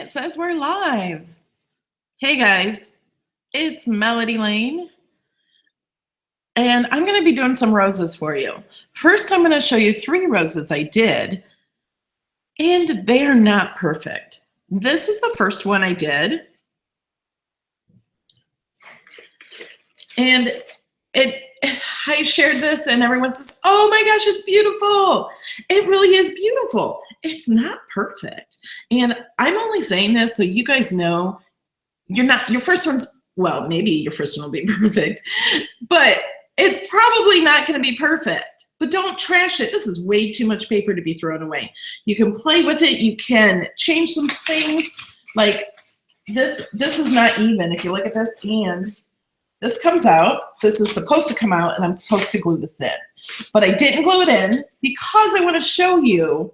it says we're live. Hey guys, it's Melody Lane, and I'm going to be doing some roses for you. First, I'm going to show you 3 roses I did, and they are not perfect. This is the first one I did, and I shared this, and everyone says, "Oh my gosh, it's beautiful." It really is beautiful. It's not perfect. And I'm only saying this so you guys know your first one's, well, maybe your first one will be perfect, but it's probably not going to be perfect. But don't trash it. This is way too much paper to be thrown away. You can play with it. You can change some things. Like this is not even. If you look at this, and this comes out. This is supposed to come out, and I'm supposed to glue this in. But I didn't glue it in because I want to show you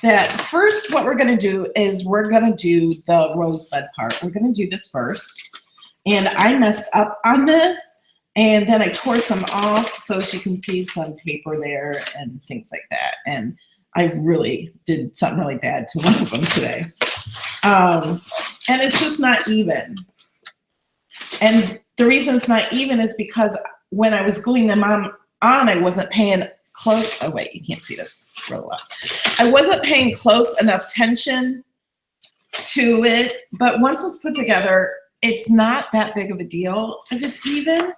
that first what we're going to do is we're going to do the rosebud part. We're going to do this first. And I messed up on this, and then I tore some off, so as you can see some paper there and things like that. And I really did something really bad to one of them today. And it's just not even. And the reason it's not even is because when I was gluing them on I wasn't paying close. Oh wait, you can't see this real well. I wasn't paying close enough attention to it, but once it's put together, it's not that big of a deal if it's even.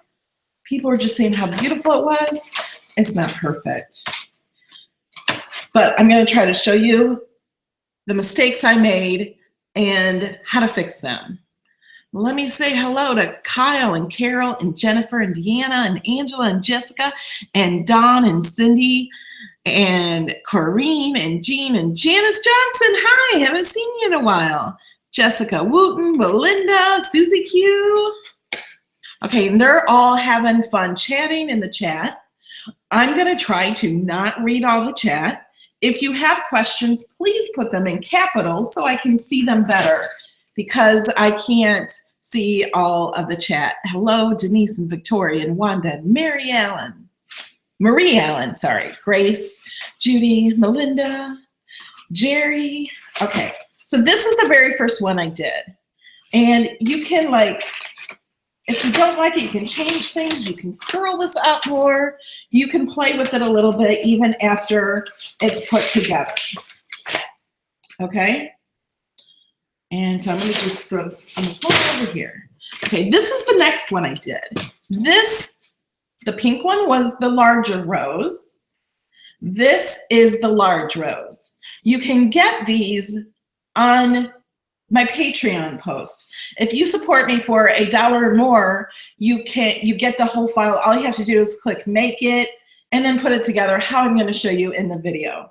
People are just saying how beautiful it was. It's not perfect. But I'm going to try to show you the mistakes I made and how to fix them. Let me say hello to Kyle and Carol and Jennifer and Deanna and Angela and Jessica and Dawn and Cindy and Corrine and Jean and Janice Johnson. Hi, haven't seen you in a while. Jessica Wooten, Belinda, Susie Q. Okay, and they're all having fun chatting in the chat. I'm going to try to not read all the chat. If you have questions, please put them in capitals so I can see them better, because I can't see all of the chat. Hello, Denise and Victoria and Wanda and Marie Allen, sorry, Grace, Judy, Melinda, Jerry. Okay, so this is the very first one I did. And you can, like, if you don't like it, you can change things. You can curl this up more. You can play with it a little bit even after it's put together. Okay? And so I'm going to just throw this on the floor over here. Okay, this is the next one I did. The pink one was the larger rose. This is the large rose. You can get these on my Patreon post. If you support me for $1 or more, you get the whole file. All you have to do is click make it and then put it together how I'm going to show you in the video.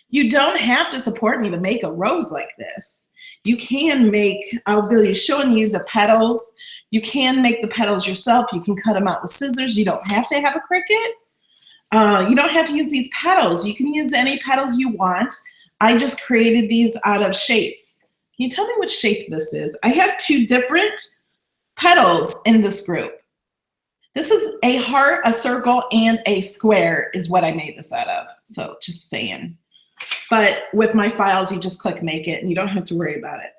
You don't have to support me to make a rose like this. You can make, I'll be showing you the petals. You can make the petals yourself. You can cut them out with scissors. You don't have to have a Cricut. You don't have to use these petals. You can use any petals you want. I just created these out of shapes. Can you tell me which shape this is? I have 2 different petals in this group. This is a heart, a circle, and a square is what I made this out of. So just saying. But with my files, you just click make it and you don't have to worry about it.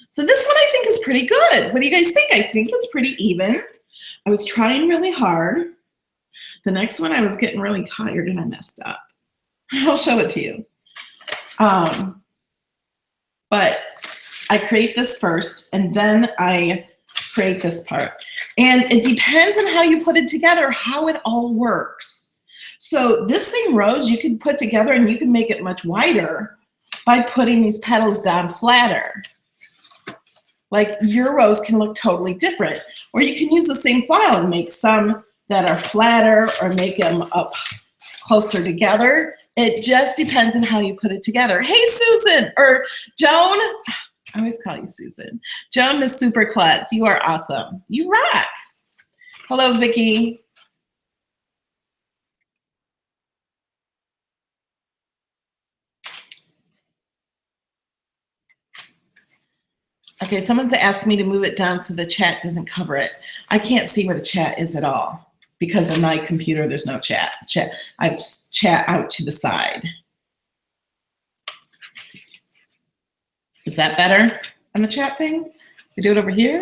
So this one I think is pretty good. What do you guys think? I think it's pretty even. I was trying really hard. The next one I was getting really tired and I messed up. I'll show it to you. But I create this first and then I create this part. And it depends on how you put it together, how it all works. So this same rose you can put together and you can make it much wider by putting these petals down flatter. Like your rose can look totally different. Or you can use the same file and make some that are flatter or make them up closer together. It just depends on how you put it together. Hey, Susan, or Joan. I always call you Susan. Joan, Miss Super Klutz, you are awesome. You rock. Hello, Vicki. Okay, someone's asked me to move it down so the chat doesn't cover it. I can't see where the chat is at all because on my computer there's no chat. I just chat out to the side. Is that better on the chat thing? We do it over here?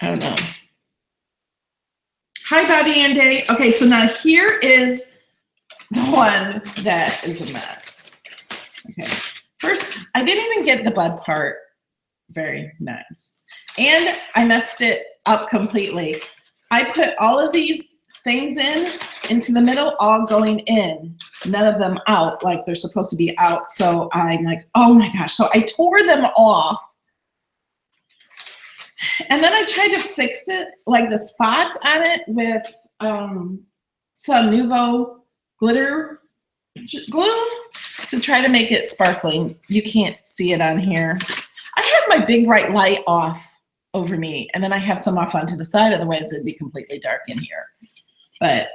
I don't know. Hi, Bobby and Day. Okay, so now here is the one that is a mess. Okay, first, I didn't even get the bud part very nice. And I messed it up completely. I put all of these things into the middle, all going in, none of them out like they're supposed to be out. So I'm like, oh my gosh. So I tore them off. And then I tried to fix it, like the spots on it, with some Nuvo glitter glue to try to make it sparkling. You can't see it on here. I have my big bright light off over me, and then I have some off onto the side, otherwise it'd be completely dark in here. But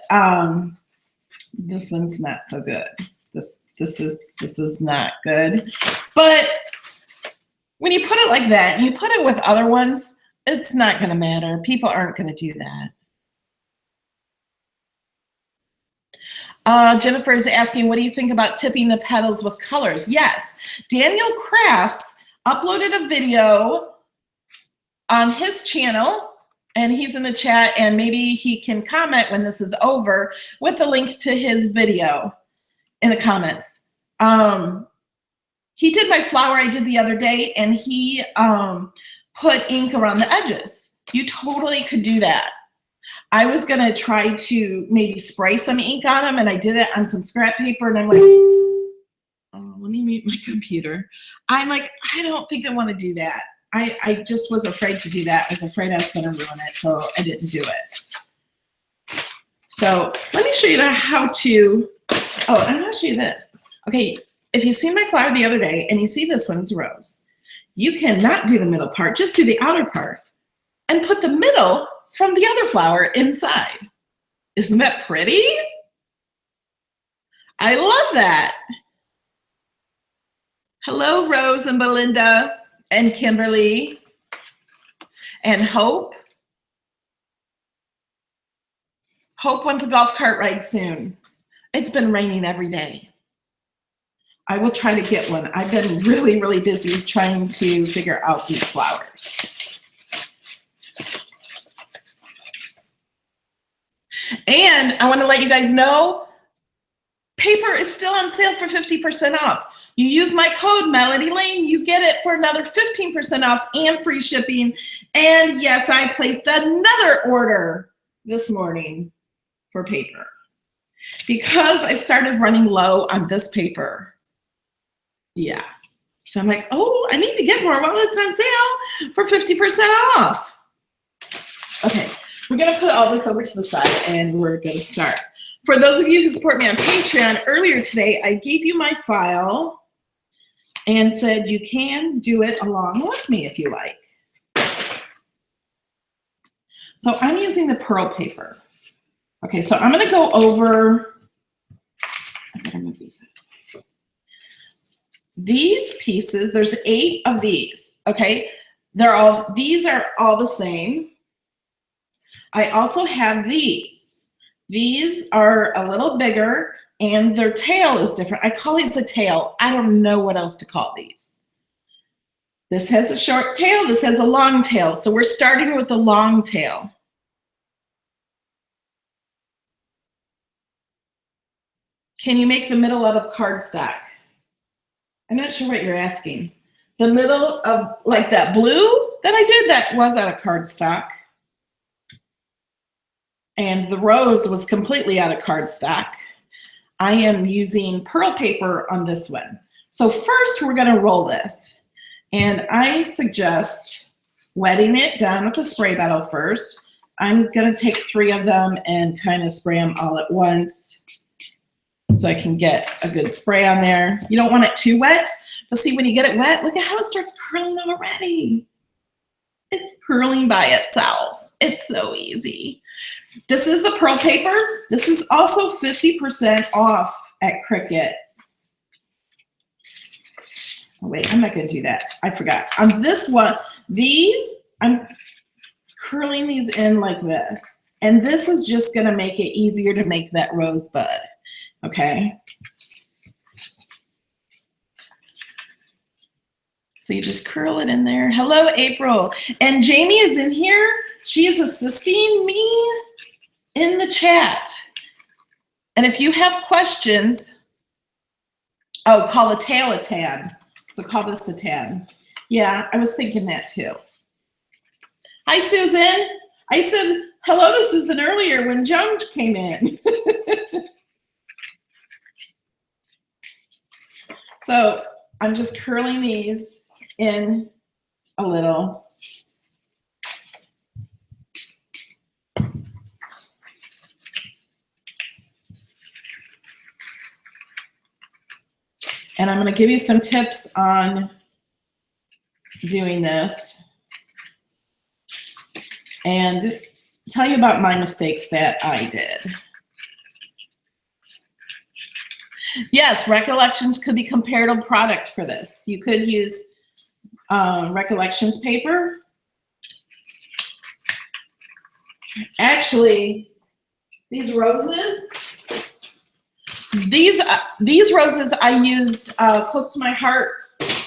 this one's not so good. This is not good. But when you put it like that, and you put it with other ones, it's not going to matter. People aren't going to do that. Jennifer is asking, what do you think about tipping the petals with colors? Yes, Daniel Crafts uploaded a video on his channel, and he's in the chat, and maybe he can comment when this is over with a link to his video in the comments. He did my flower I did the other day, and he put ink around the edges. You totally could do that. I was gonna try to maybe spray some ink on them, and I did it on some scrap paper, and I'm like, oh, let me mute my computer. I'm like, I don't think I wanna do that. I just was afraid to do that. I was afraid I was gonna ruin it, so I didn't do it. So let me show you how to, oh, I'm gonna show you this. Okay, if you see my flower the other day, and you see this one's rose, you cannot do the middle part, just do the outer part and put the middle from the other flower inside. Isn't that pretty? I love that. Hello, Rose and Belinda and Kimberly and Hope. Hope wants a golf cart ride soon. It's been raining every day. I will try to get one. I've been really, really busy trying to figure out these flowers. And I want to let you guys know, paper is still on sale for 50% off. You use my code Melody Lane, you get it for another 15% off and free shipping. And yes, I placed another order this morning for paper because I started running low on this paper. Yeah. So I'm like, oh, I need to get more while it's on sale for 50% off. Okay, we're going to put all this over to the side and we're going to start. For those of you who support me on Patreon, earlier today, I gave you my file and said you can do it along with me if you like. So I'm using the pearl paper. Okay, so I'm going to go over, I gotta move these. These pieces, there's 8 of these, okay? These are all the same. I also have these. These are a little bigger and their tail is different. I call these a tail. I don't know what else to call these. This has a short tail, this has a long tail. So we're starting with the long tail. Can you make the middle out of cardstock? I'm not sure what you're asking. The middle of, like that blue that I did, that was out of cardstock. And the rose was completely out of cardstock. I am using pearl paper on this one. So first we're gonna roll this. And I suggest wetting it down with a spray bottle first. I'm gonna take 3 of them and kind of spray them all at once so I can get a good spray on there. You don't want it too wet, but see when you get it wet, look at how it starts curling already. It's curling by itself. It's so easy. This is the pearl paper. This is also 50% off at Cricut. Oh, wait, I'm not gonna do that. I forgot. On this one, these, I'm curling these in like this. And this is just gonna make it easier to make that rosebud, okay? So you just curl it in there. Hello, April. And Jamie is in here. She is assisting me in the chat. And if you have questions, oh, call the tail a tab. So call this a tab. Yeah, I was thinking that too. Hi, Susan. I said hello to Susan earlier when Joan came in. So I'm just curling these in a little. And I'm going to give you some tips on doing this and tell you about my mistakes that I did. Yes, Recollections could be comparative product for this. You could use Recollections paper. Actually, these roses, these roses I used close to my heart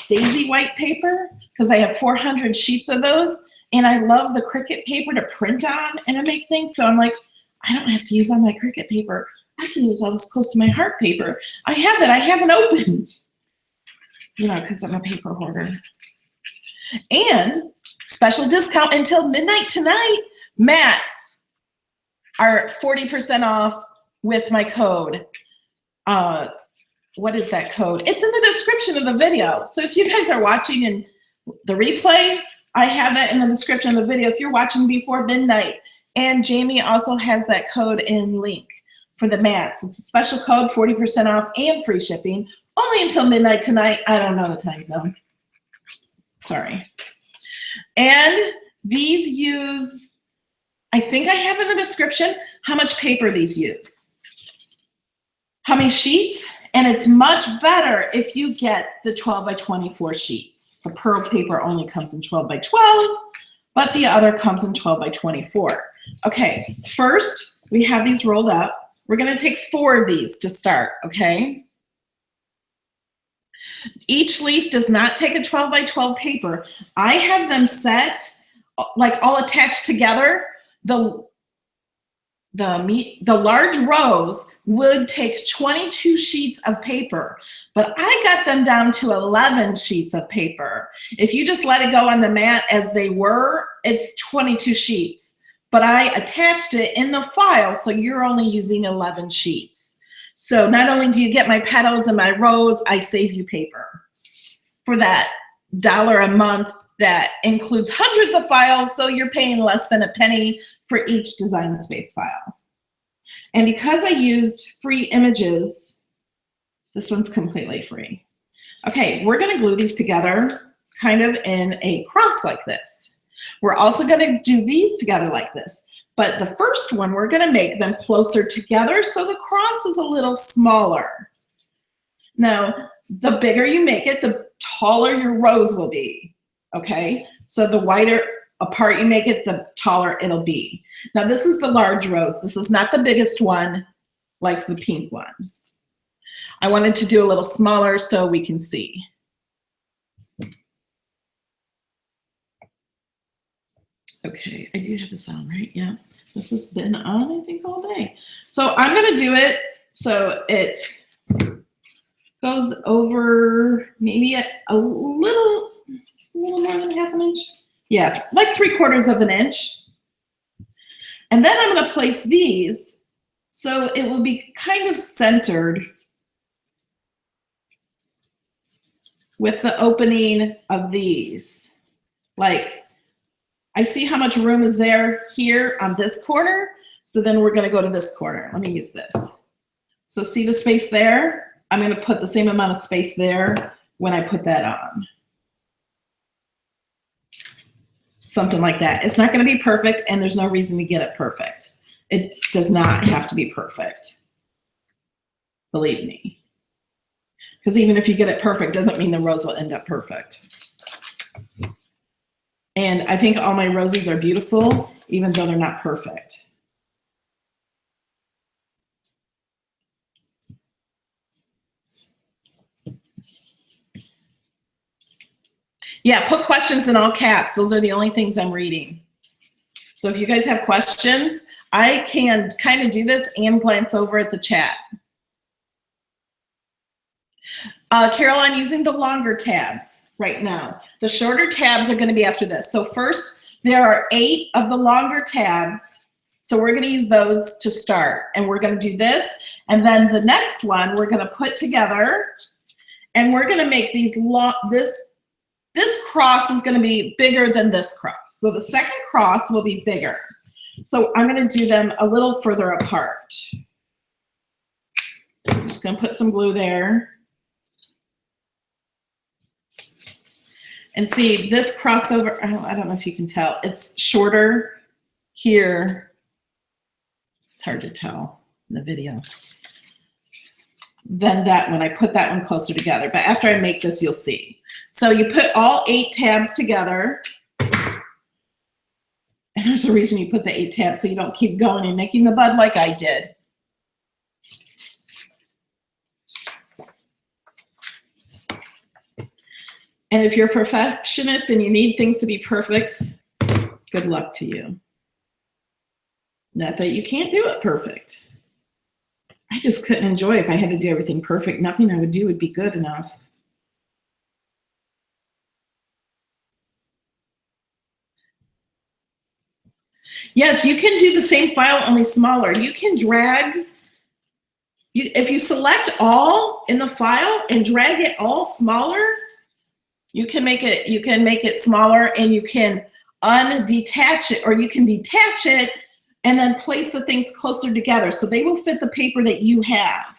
daisy white paper because I have 400 sheets of those, and I love the Cricut paper to print on and to make things. So I'm like, I don't have to use all my Cricut paper. I can use all this close to my heart paper. I have it. I haven't opened, you know, because I'm a paper hoarder. And special discount until midnight tonight. Mats are 40% off with my code. What is that code? It's in the description of the video. So if you guys are watching in the replay, I have that in the description of the video if you're watching before midnight. And Jamie also has that code in link for the mats. It's a special code, 40% off and free shipping, only until midnight tonight. I don't know the time zone. Sorry. And these use, I think I have in the description how much paper these use, how many sheets, and it's much better if you get the 12 by 24 sheets. The pearl paper only comes in 12 by 12, but the other comes in 12 by 24. Okay, first we have these rolled up. We're gonna take 4 of these to start, okay? Each leaf does not take a 12 by 12 paper. I have them set, like all attached together. The large rows would take 22 sheets of paper, but I got them down to 11 sheets of paper. If you just let it go on the mat as they were, it's 22 sheets. But I attached it in the file, so you're only using 11 sheets. So not only do you get my petals and my rows, I save you paper for that $1 a month that includes hundreds of files, so you're paying less than a penny for each Design Space file. And because I used free images, this one's completely free. Okay, we're gonna glue these together kind of in a cross like this. We're also gonna do these together like this. But the first one, we're gonna make them closer together so the cross is a little smaller. Now, the bigger you make it, the taller your rows will be, okay? So the wider apart you make it, the taller it'll be. Now this is the large rose. This is not the biggest one like the pink one. I wanted to do a little smaller so we can see. Okay, I do have the sound, right? Yeah, this has been on, I think, all day. So I'm gonna do it so it goes over maybe a little more than half an inch. Yeah, like 3/4 of an inch. And then I'm gonna place these so it will be kind of centered with the opening of these. Like, I see how much room is there here on this corner, so then we're gonna go to this corner. Let me use this. So see the space there? I'm gonna put the same amount of space there when I put that on. Something like that. It's not gonna be perfect, and there's no reason to get it perfect. It does not have to be perfect, believe me. Because even if you get it perfect, doesn't mean the rose will end up perfect. And I think all my roses are beautiful, even though they're not perfect. Yeah, put questions in all caps. Those are the only things I'm reading. So if you guys have questions, I can kind of do this and glance over at the chat. Carol, I'm using the longer tabs right now. The shorter tabs are going to be after this. So first, there are 8 of the longer tabs. So we're going to use those to start. And we're going to do this. And then the next one we're going to put together. And we're going to make these long, this cross is going to be bigger than this cross. So the second cross will be bigger. So I'm going to do them a little further apart. So I'm just going to put some glue there. And see this crossover, I don't know if you can tell, it's shorter here. It's hard to tell in the video. Than that one, I put that one closer together. But after I make this, you'll see. So you put all 8 tabs together. And there's a reason you put the 8 tabs so you don't keep going and making the bud like I did. And if you're a perfectionist and you need things to be perfect, good luck to you. Not that you can't do it perfect. I just couldn't enjoy if I had to do everything perfect. Nothing I would do would be good enough. Yes, you can do the same file, only smaller. You can drag, if you select all in the file and drag it all smaller, you can make it smaller, and you can undetach it, or you can detach it and then place the things closer together so they will fit the paper that you have.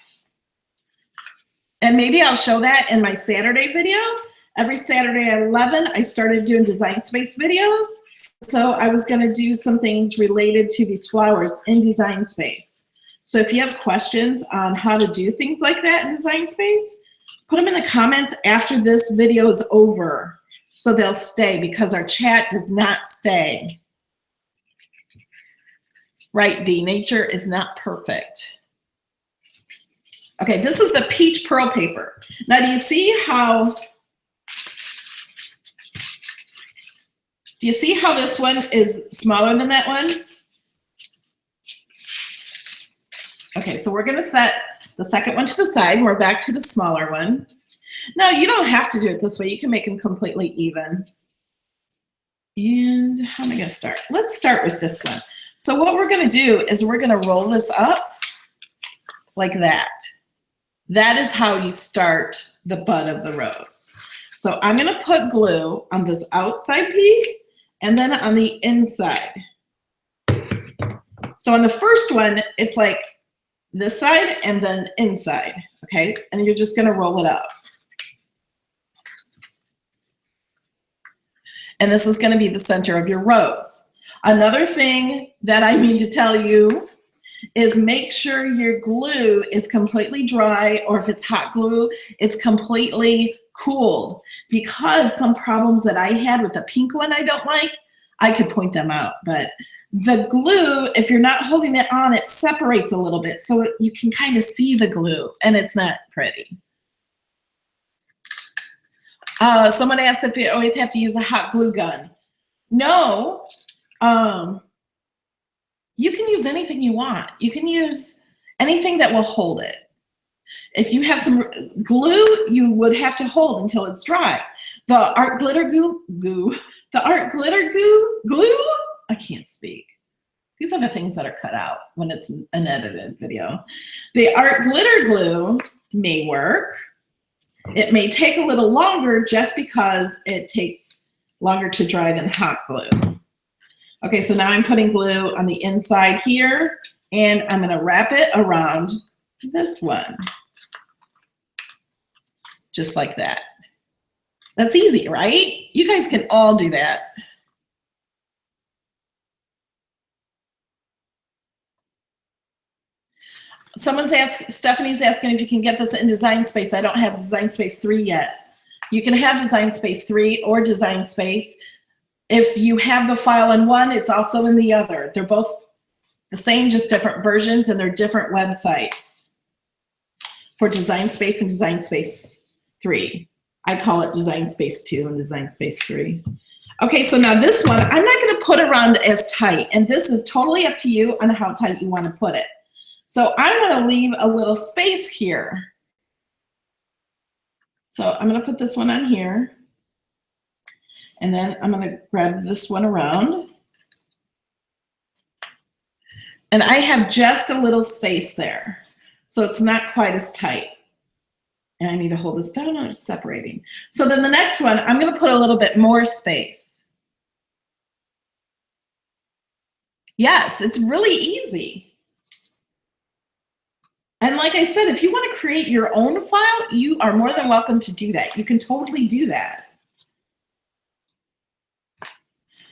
And maybe I'll show that in my Saturday video. Every Saturday at 11, I started doing Design Space videos. So I was gonna do some things related to these flowers in Design Space. So if you have questions on how to do things like that in Design Space, put them in the comments after this video is over so they'll stay, because our chat does not stay. Right, Dee, nature is not perfect. Okay, this is the peach pearl paper. Now, do you see how this one is smaller than that one? Okay, so we're gonna set the second one to the side. We're back to the smaller one. Now, you don't have to do it this way. You can make them completely even. And how am I gonna start? Let's start with this one. So what we're gonna do is we're gonna roll this up like that. That is how you start the bud of the rose. So I'm gonna put glue on this outside piece and then on the inside. So on the first one, it's like this side and then inside, okay? And you're just gonna roll it up. And this is gonna be the center of your rose. Another thing that I mean to tell you is make sure your glue is completely dry, or if it's hot glue, it's completely cooled, because some problems that I had with the pink one I don't like, I could point them out, but the glue, if you're not holding it on, it separates a little bit, so you can kind of see the glue, and it's not pretty. Someone asked if you always have to use a hot glue gun. No. You can use anything you want. You can use anything that will hold it. If you have some glue, you would have to hold until it's dry. The art glitter glue, I can't speak. These are the things that are cut out when it's an edited video. The art glitter glue may work. It may take a little longer just because it takes longer to dry than hot glue. Okay, so now I'm putting glue on the inside here, and I'm gonna wrap it around this one. Just like that. That's easy, right? You guys can all do that. Stephanie's asking if you can get this in Design Space. I don't have Design Space 3 yet. You can have Design Space 3 or Design Space. If you have the file in one, it's also in the other. They're both the same, just different versions, and they're different websites for Design Space and Design Space 3. I call it Design Space 2 and Design Space 3. Okay, so now this one, I'm not going to put around as tight, and this is totally up to you on how tight you want to put it. So I'm going to leave a little space here. So I'm going to put this one on here, and then I'm going to grab this one around. And I have just a little space there, so it's not quite as tight. And I need to hold this down, it's separating. So then the next one, I'm going to put a little bit more space. Yes, it's really easy. And like I said, if you want to create your own file, you are more than welcome to do that. You can totally do that.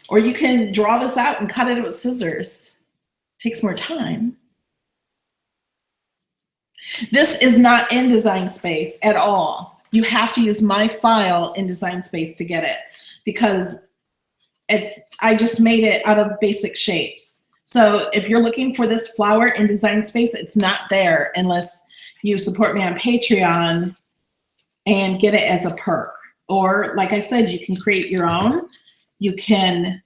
Or you can draw this out and cut it with scissors. Takes more time. This is not in Design Space at all. You have to use my file in Design Space to get it, because I just made it out of basic shapes. So if you're looking for this flower in Design Space, it's not there unless you support me on Patreon and get it as a perk. Or like I said, you can create your own. You can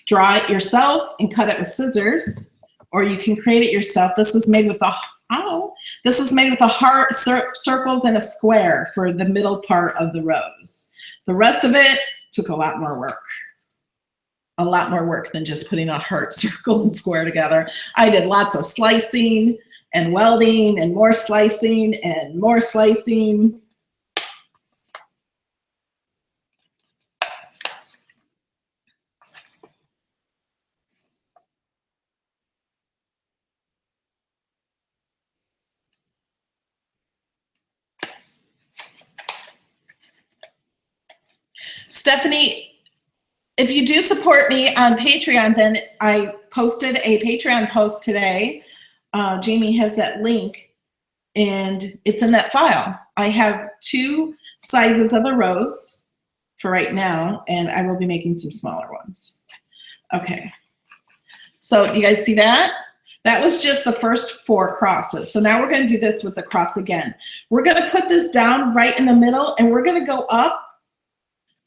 draw it yourself and cut it with scissors, or you can create it yourself. This was made with a heart, circles, and a square for the middle part of the rose. The rest of it took a lot more work. A lot more work than just putting a heart, circle, and square together. I did lots of slicing and welding and more slicing and more slicing. Stephanie, if you do support me on Patreon, then I posted a Patreon post today. Jamie has that link, and it's in that file. I have 2 sizes of the rose for right now, and I will be making some smaller ones. Okay, so you guys see that? That was just the first 4 crosses. So now we're going to do this with the cross again. We're going to put this down right in the middle, and we're going to go up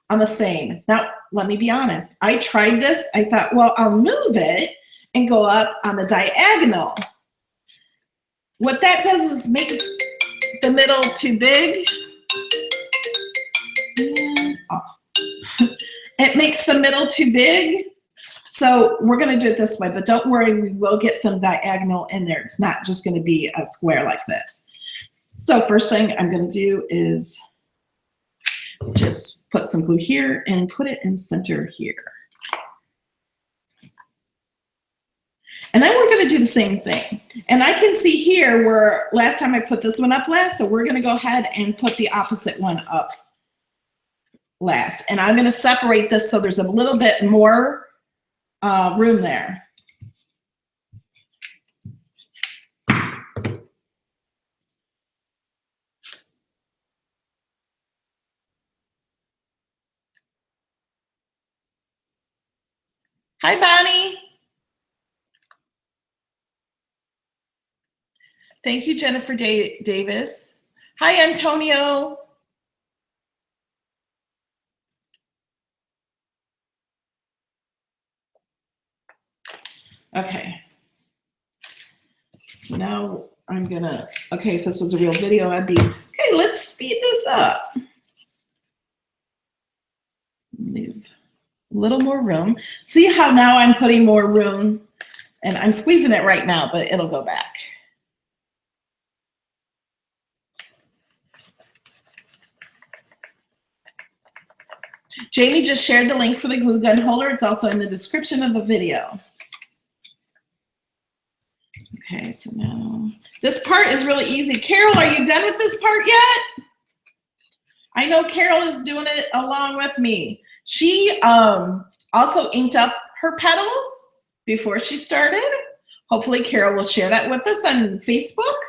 on the same. Now, let me be honest. I tried this. I thought, well, I'll move it and go up on the diagonal. What that does is makes the middle too big. And off. It makes the middle too big. So we're going to do it this way, but don't worry, we will get some diagonal in there. It's not just going to be a square like this. So first thing I'm going to do is just put some glue here and put it in center here. And then we're going to do the same thing. And I can see here where last time I put this one up last, so we're going to go ahead and put the opposite one up last. And I'm going to separate this so there's a little bit more room there. Hi, Bonnie. Thank you, Jennifer Davis. Hi, Antonio. Okay. So now I'm gonna, okay, if this was a real video, I'd be, okay, let's speed this up. Leave a little more room. See how now I'm putting more room, and I'm squeezing it right now, but it'll go back. Jamie just shared the link for the glue gun holder. It's also in the description of the video. Okay, so now this part is really easy. Carol, are you done with this part yet? I know Carol is doing it along with me. She also inked up her petals before she started. Hopefully Carol will share that with us on Facebook.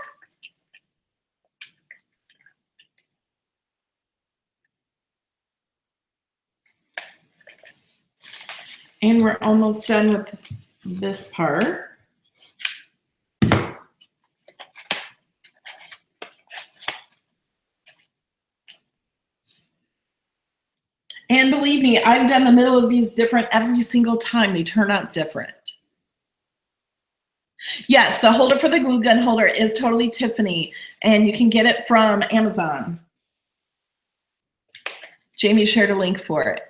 And we're almost done with this part. And believe me, I've done the middle of these different every single time. They turn out different. Yes, the holder for the glue gun holder is totally Tiffany, and you can get it from Amazon. Jamie shared a link for it.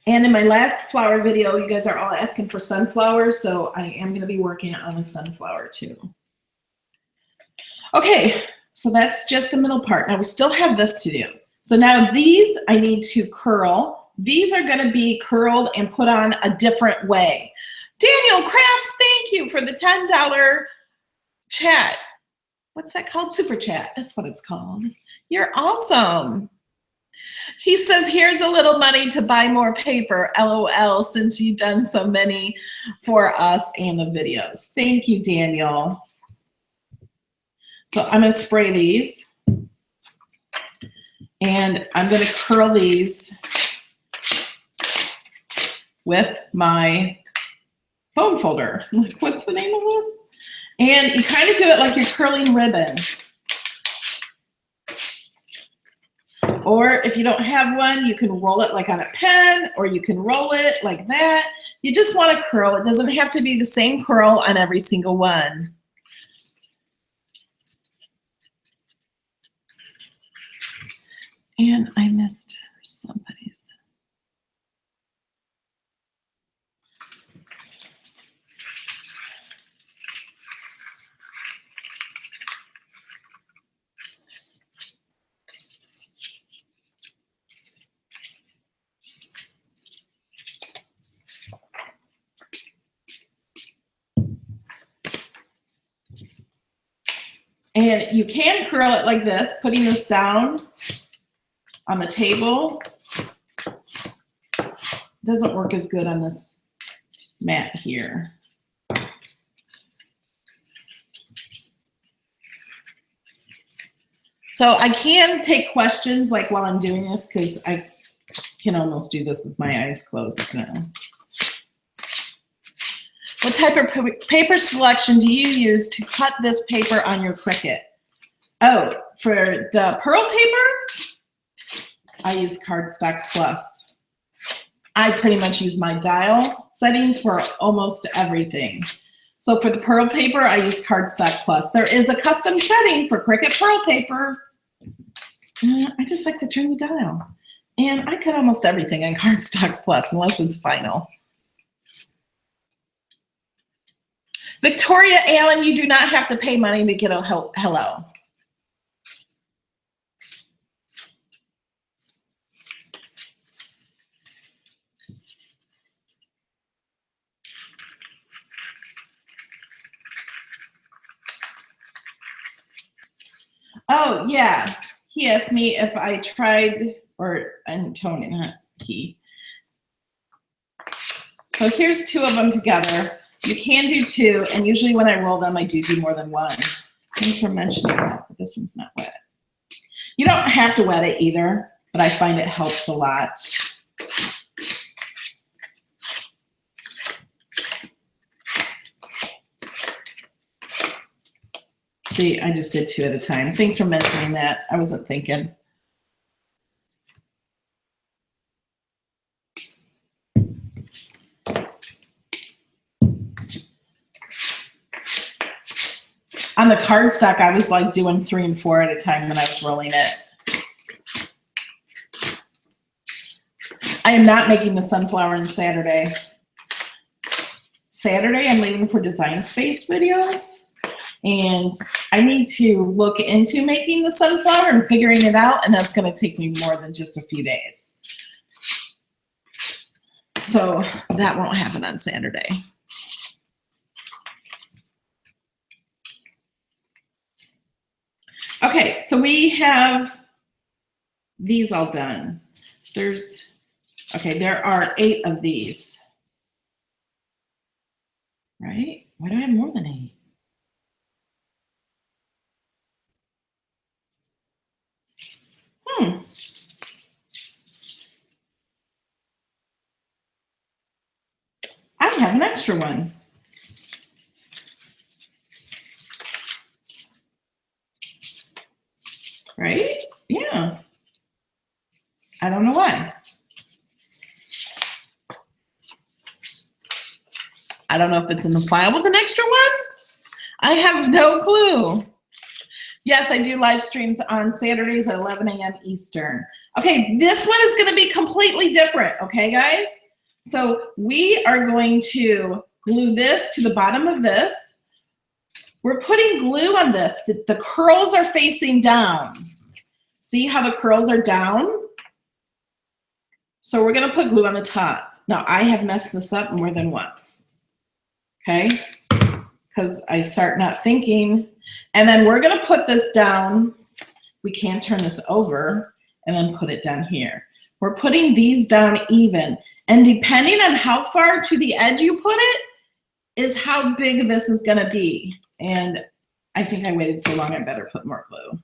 And in my last flower video, you guys are all asking for sunflowers, so I am going to be working on a sunflower too. Okay, so that's just the middle part. Now we still have this to do. So now these I need to curl. These are going to be curled and put on a different way. Daniel Crafts, thank you for the $10 chat. What's that called? Super chat. That's what it's called. You're awesome. He says, here's a little money to buy more paper, LOL, since you've done so many for us and the videos. Thank you, Daniel. So I'm going to spray these. And I'm going to curl these with my foam folder. What's the name of this? And you kind of do it like you're curling ribbon. Or if you don't have one, you can roll it like on a pen, or you can roll it like that. You just want to curl. It doesn't have to be the same curl on every single one. And I missed somebody's. And you can curl it like this, putting this down on the table. It doesn't work as good on this mat here. So I can take questions like while I'm doing this, because I can almost do this with my eyes closed now. What type of paper selection do you use to cut this paper on your Cricut? Oh, for the pearl paper, I use Cardstock Plus. I pretty much use my dial settings for almost everything. So for the pearl paper, I use Cardstock Plus. There is a custom setting for Cricut pearl paper. I just like to turn the dial. And I cut almost everything on Cardstock Plus, unless it's final. Victoria Allen, you do not have to pay money to get a hello. Oh, yeah. He asked me if I tried, and Tony, not he. So here's two of them together. You can do two, and usually when I roll them, I do more than one. Thanks for mentioning that, but this one's not wet. You don't have to wet it either, but I find it helps a lot. See, I just did two at a time. Thanks for mentioning that. I wasn't thinking. On the cardstock, I was like doing 3 and 4 at a time when I was rolling it. I am not making the sunflower on Saturday. Saturday, I'm leaving for Design Space videos, and I need to look into making the sunflower and figuring it out, and that's going to take me more than just a few days. So that won't happen on Saturday. Okay, so we have these all done. There are 8 of these. Right? Why do I have more than 8? I have an extra one. right? Yeah. I don't know why. I don't know if it's in the file with an extra one. I have no clue. Yes, I do live streams on Saturdays at 11 a.m. Eastern. Okay, this one is going to be completely different, okay, guys? So we are going to glue this to the bottom of this. We're putting glue on this. The curls are facing down. See how the curls are down? So we're going to put glue on the top. Now, I have messed this up more than once, okay? Because I start not thinking. And then we're going to put this down. We can turn this over and then put it down here. We're putting these down even. And depending on how far to the edge you put it is how big this is going to be. And I think I waited so long, I better put more glue.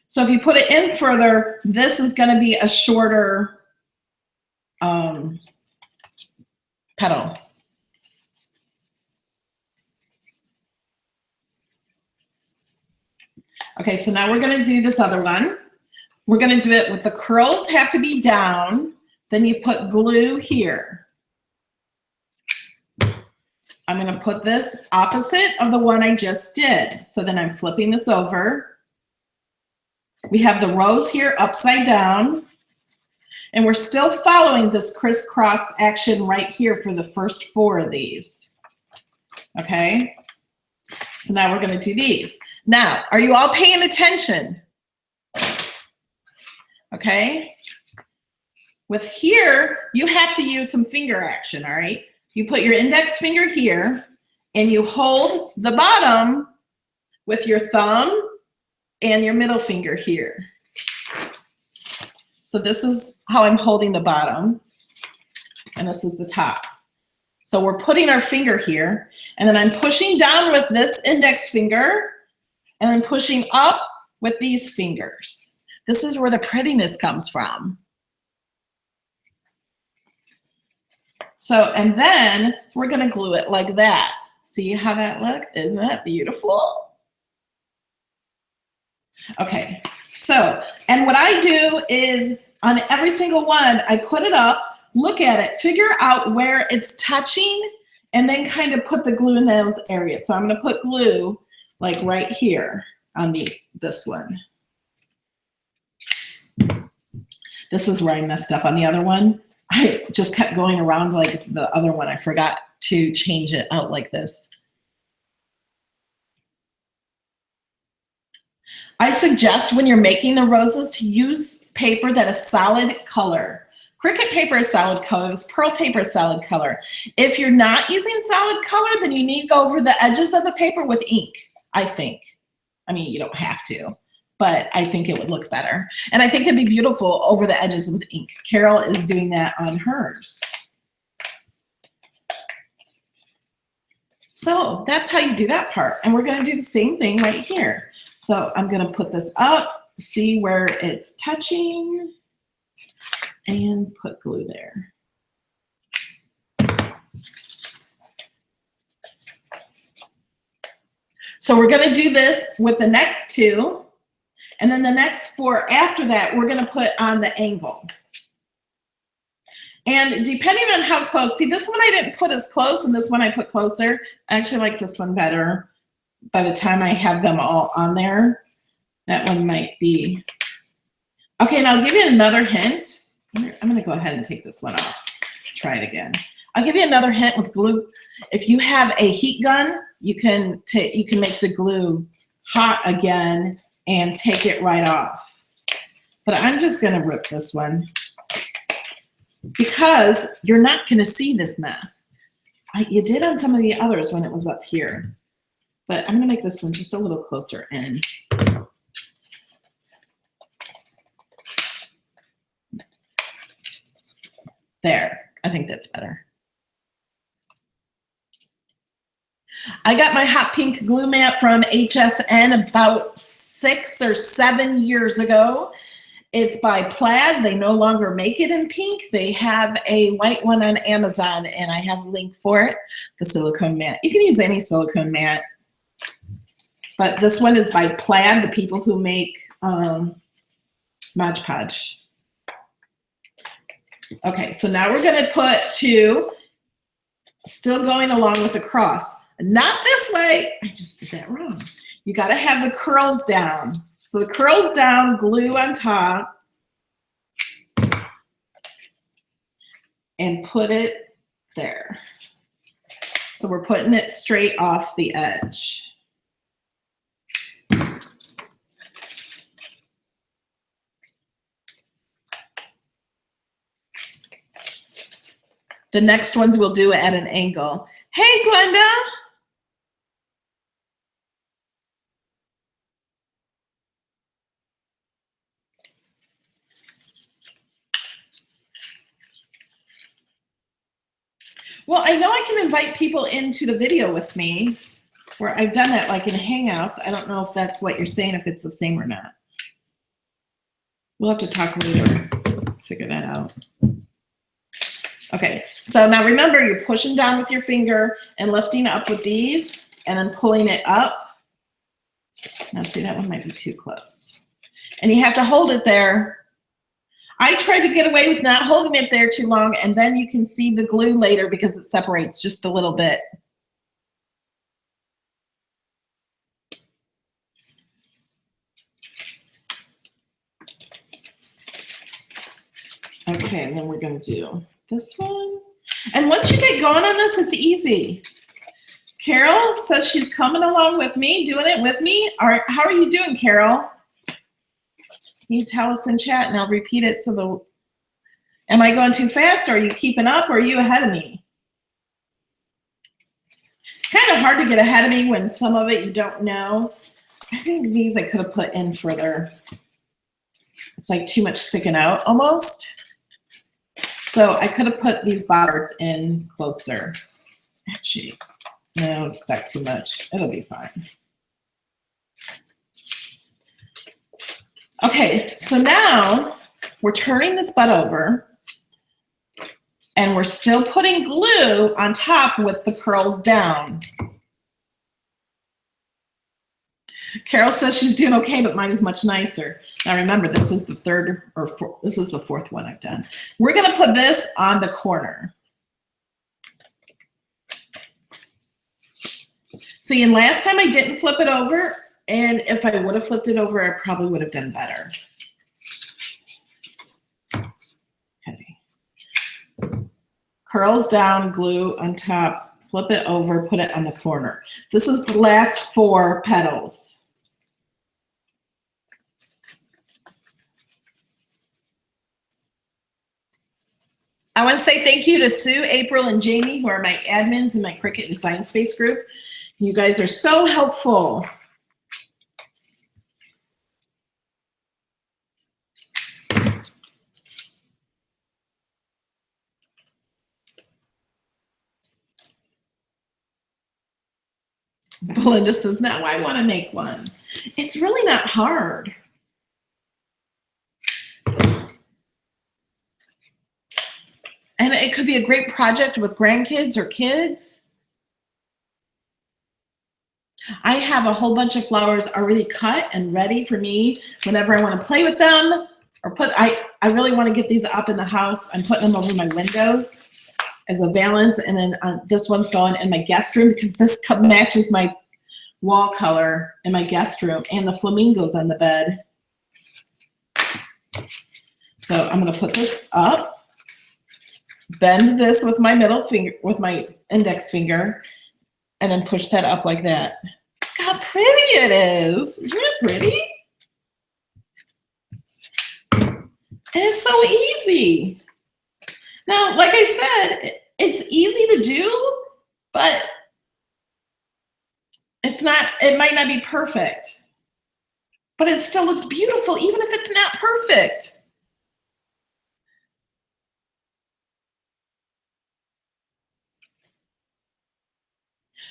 So if you put it in further, this is going to be a shorter petal. Okay, so now we're going to do this other one. We're going to do it with the curls have to be down. Then you put glue here. I'm going to put this opposite of the one I just did. So then I'm flipping this over. We have the rose here upside down. And we're still following this crisscross action right here for the first 4 of these. Okay? So now we're going to do these. Now, are you all paying attention? Okay? With here, you have to use some finger action, all right? You put your index finger here, and you hold the bottom with your thumb and your middle finger here. So this is how I'm holding the bottom, and this is the top. So we're putting our finger here, and then I'm pushing down with this index finger, and then pushing up with these fingers. This is where the prettiness comes from. So, and then we're gonna glue it like that. See how that looks? Isn't that beautiful? Okay, so, and what I do is on every single one, I put it up, look at it, figure out where it's touching, and then kind of put the glue in those areas. So I'm gonna put glue like right here on this one. This is where I messed up on the other one. I just kept going around like the other one. I forgot to change it out like this. I suggest when you're making the roses to use paper that is solid color. Cricut paper is solid color. This pearl paper is solid color. If you're not using solid color, then you need to go over the edges of the paper with ink, I think. I mean, you don't have to, but I think it would look better. And I think it'd be beautiful over the edges with ink. Carol is doing that on hers. So that's how you do that part. And we're gonna do the same thing right here. So I'm gonna put this up, see where it's touching, and put glue there. So we're gonna do this with the next 2. And then the next 4 after that, we're gonna put on the angle. And depending on how close, see this one I didn't put as close and this one I put closer. I actually like this one better. By the time I have them all on there, that one might be. Okay, and I'll give you another hint. I'm gonna go ahead and take this one off. Try it again. I'll give you another hint with glue. If you have a heat gun, you can make the glue hot again and take it right off. But I'm just gonna rip this one because you're not gonna see this mess. You did on some of the others when it was up here. But I'm gonna make this one just a little closer in. There, I think that's better. I got my hot pink glue mat from HSN about 6 or 7 years ago. It's by Plaid. They no longer make it in pink. They have a white one on Amazon, and I have a link for it, the silicone mat. You can use any silicone mat. But this one is by Plaid, the people who make Mod Podge. Okay, so now we're going to put 2, still going along with the cross. Not this way. I just did that wrong. You got to have the curls down. So the curls down, glue on top, and put it there. So we're putting it straight off the edge. The next ones we'll do at an angle. Hey, Glenda. Well, I know I can invite people into the video with me, where I've done that like in Hangouts. I don't know if that's what you're saying, if it's the same or not. We'll have to talk later, figure that out. Okay, so now remember, you're pushing down with your finger and lifting up with these and then pulling it up. Now see, that one might be too close. And you have to hold it there. I tried to get away with not holding it there too long, and then you can see the glue later because it separates just a little bit. Okay, and then we're going to do this one. And once you get going on this, it's easy. Carol says she's coming along with me, doing it with me. How are you doing, Carol? Can you tell us in chat, and I'll repeat it so the... Am I going too fast? Or are you keeping up, or are you ahead of me? It's kind of hard to get ahead of me when some of it you don't know. I think these I could have put in further. It's like too much sticking out almost. So I could have put these bobbards in closer. Actually, no, it's stuck too much. It'll be fine. Okay, so now we're turning this butt over, and we're still putting glue on top with the curls down. Carol says she's doing okay, but mine is much nicer. Now remember, this is the this is the 4th one I've done. We're gonna put this on the corner. See, and last time I didn't flip it over, and if I would have flipped it over, I probably would have done better. Okay. Curls down, glue on top, flip it over, put it on the corner. This is the last 4 petals. I want to say thank you to Sue, April, and Jamie, who are my admins in my Cricut Design Space group. You guys are so helpful. Belinda says, now I want to make one. It's really not hard. And it could be a great project with grandkids or kids. I have a whole bunch of flowers already cut and ready for me whenever I want to play with them. Or I really want to get these up in the house. I'm putting them over my windows as a valance. And then this one's going in my guest room because this matches my wall color in my guest room and the flamingos on the bed. So I'm going to put this up. Bend this with my middle finger, with my index finger, and then push that up like that. Look how pretty it is. Isn't it pretty? And it's so easy. Now, like I said, it's easy to do, but it's not, it might not be perfect, but it still looks beautiful, even if it's not perfect.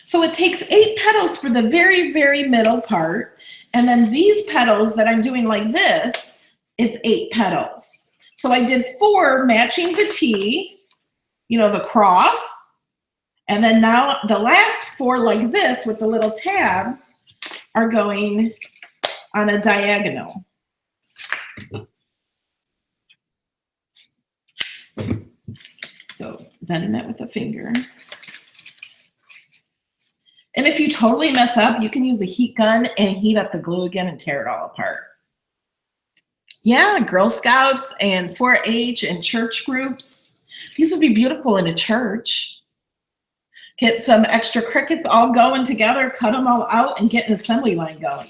So it takes 8 petals for the very, very middle part. And then these petals that I'm doing like this, it's 8 petals. So I did 4 matching the T, you know, the cross. And then now the last 4 like this with the little tabs are going on a diagonal. So bending it with a finger. And if you totally mess up, you can use a heat gun and heat up the glue again and tear it all apart. Yeah, Girl Scouts and 4-H and church groups. These would be beautiful in a church. Get some extra Cricuts all going together, cut them all out, and get an assembly line going.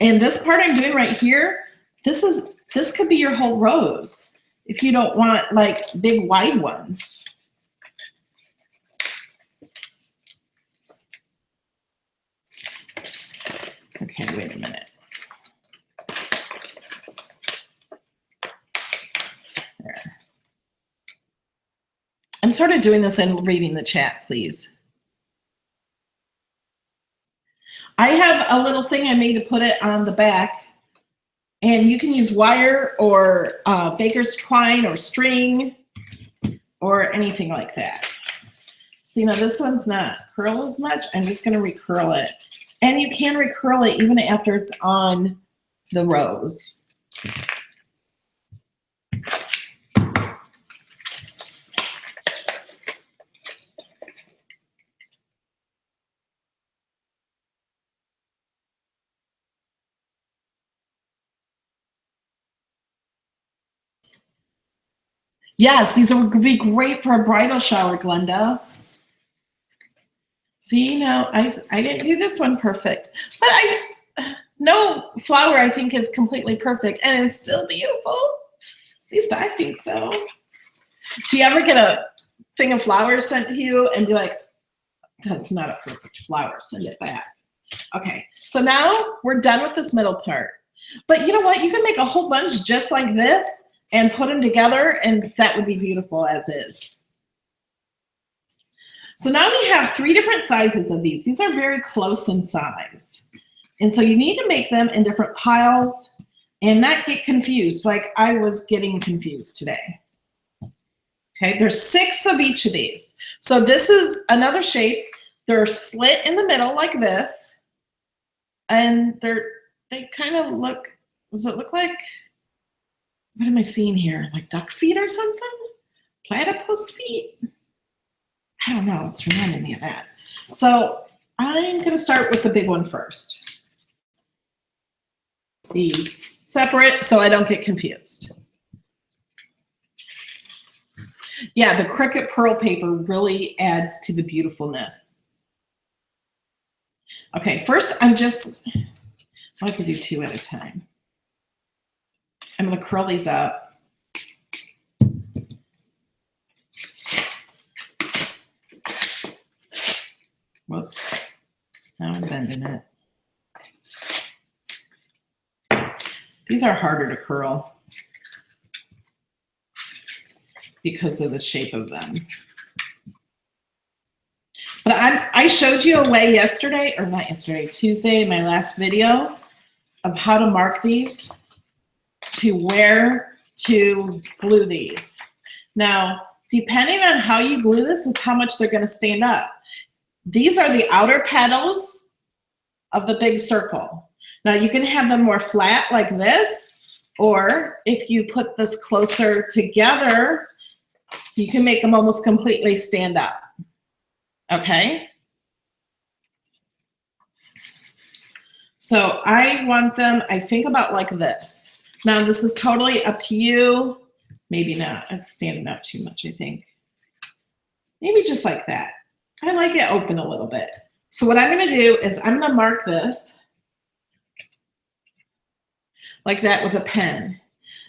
And this part I'm doing right here, this could be your whole rose if you don't want like big wide ones. Okay, wait a minute. There. I'm sort of doing this and reading the chat, please. I have a little thing I made to put it on the back, and you can use wire or baker's twine or string or anything like that. See, now this one's not curl as much. I'm just going to recurl it. And you can recurl it even after it's on the rose. Yes, these would be great for a bridal shower, Glenda. See, now I didn't do this one perfect, but no flower I think is completely perfect, and it's still beautiful. At least I think so. Do you ever get a thing of flowers sent to you and be like, that's not a perfect flower, send it back? Okay, so now we're done with this middle part. But you know what? You can make a whole bunch just like this and put them together, and that would be beautiful as is. So now we have 3 different sizes of these. These are very close in size. And so you need to make them in different piles and not get confused like I was getting confused today. Okay, there's 6 of each of these. So this is another shape. They're slit in the middle like this. And they kind of look, does it look like, what am I seeing here? Like duck feet or something? Platypus feet? I don't know. It's reminding me of that. So I'm going to start with the big one first. These separate so I don't get confused. Yeah, the Cricut pearl paper really adds to the beautifulness. Okay, first I could do 2 at a time. I'm going to curl these up. Whoops. Now I'm bending it. These are harder to curl because of the shape of them. But I showed you a way yesterday, or not yesterday, Tuesday, in my last video of how to mark these, to where to glue these. Now, depending on how you glue this is how much they're going to stand up. These are the outer petals of the big circle. Now, you can have them more flat like this, or if you put this closer together, you can make them almost completely stand up. Okay? So I want them, I think about like this. Now, this is totally up to you. Maybe not. It's standing out too much, I think. Maybe just like that. I like it open a little bit. So what I'm going to do is I'm going to mark this like that with a pen.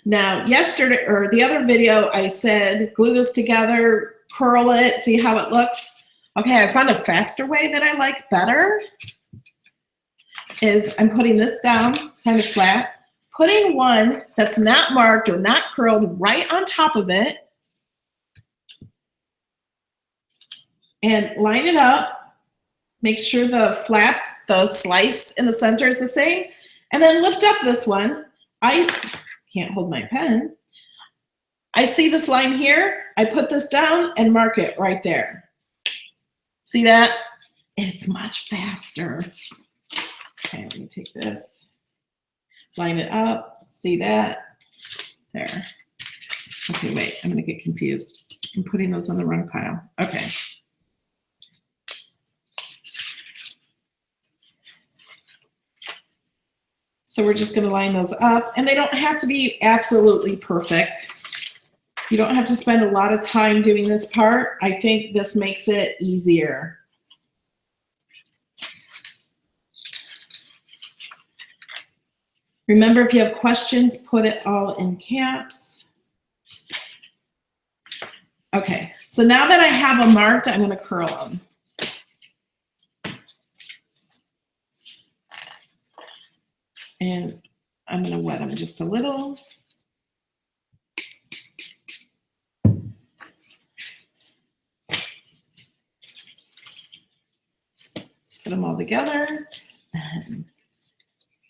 Now, yesterday, or the other video, I said glue this together, curl it, see how it looks. Okay, I found a faster way that I like better is I'm putting this down kind of flat, putting one that's not marked or not curled right on top of it, and line it up. Make sure the flap, the slice in the center is the same, and then lift up this one. I can't hold my pen. I see this line here. I put this down and mark it right there. See that? It's much faster. Okay, let me take this, line it up. See that? There. Okay, wait, I'm going to get confused. I'm putting those on the wrong pile. Okay. So we're just going to line those up, and they don't have to be absolutely perfect. You don't have to spend a lot of time doing this part. I think this makes it easier. Remember, if you have questions, put it all in caps. Okay, so now that I have them marked, I'm going to curl them. And I'm going to wet them just a little. Put them all together and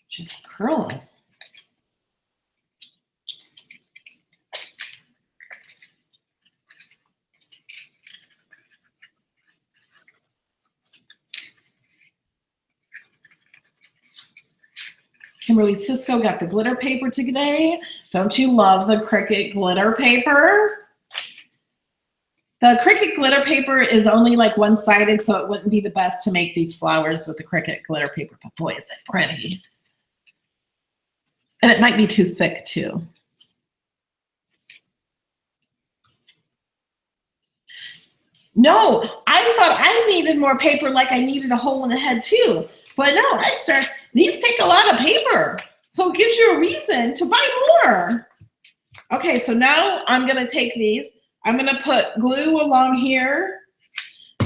just curl them. Kimberly Cisco got the glitter paper today. Don't you love the Cricut glitter paper? The Cricut glitter paper is only like one-sided, so it wouldn't be the best to make these flowers with the Cricut glitter paper, but boy, is it pretty. And it might be too thick too. No, I thought I needed more paper, like I needed a hole in the head too. But no, these take a lot of paper. So it gives you a reason to buy more. Okay, so now I'm gonna take these. I'm gonna put glue along here,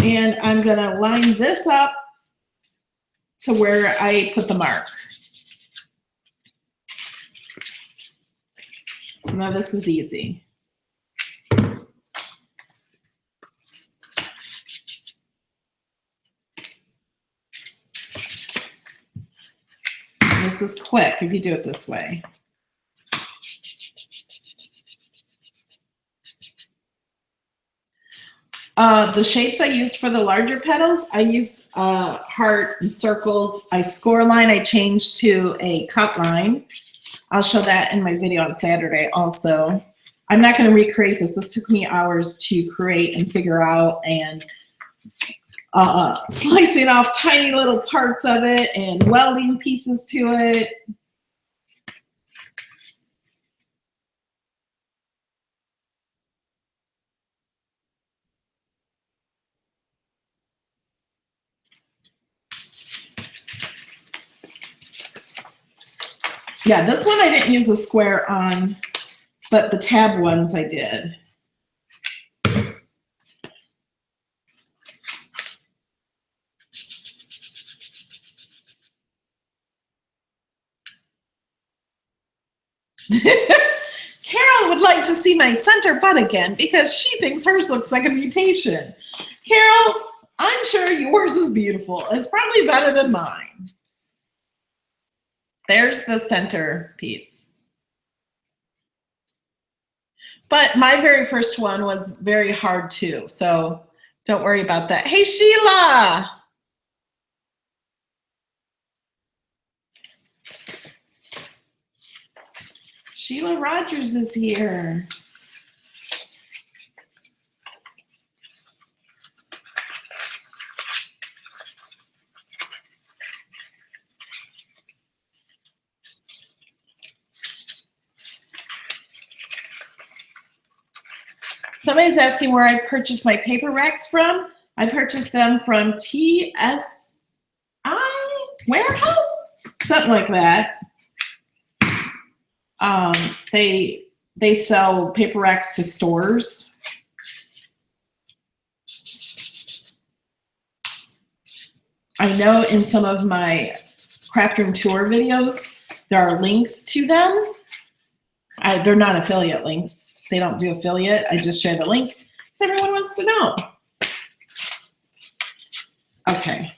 and I'm gonna line this up to where I put the mark. So now this is easy. This is quick if you do it this way. The shapes I used for the larger petals, I used heart and circles. I score line, I changed to a cut line. I'll show that in my video on Saturday also. I'm not going to recreate this. This took me hours to create and figure out, and slicing off tiny little parts of it and welding pieces to it. Yeah, this one I didn't use a square on, but the tab ones I did. Carol would like to see my center butt again because she thinks hers looks like a mutation. Carol, I'm sure yours is beautiful. It's probably better than mine. There's the center piece. But my very first one was very hard too, so don't worry about that. Hey, Sheila! Sheila Rogers is here. Somebody's asking where I purchased my paper racks from. I purchased them from TSI Warehouse, something like that. They sell paper racks to stores. I know in some of my craft room tour videos, there are links to them. They're not affiliate links. They don't do affiliate. I just share the link because everyone wants to know. Okay.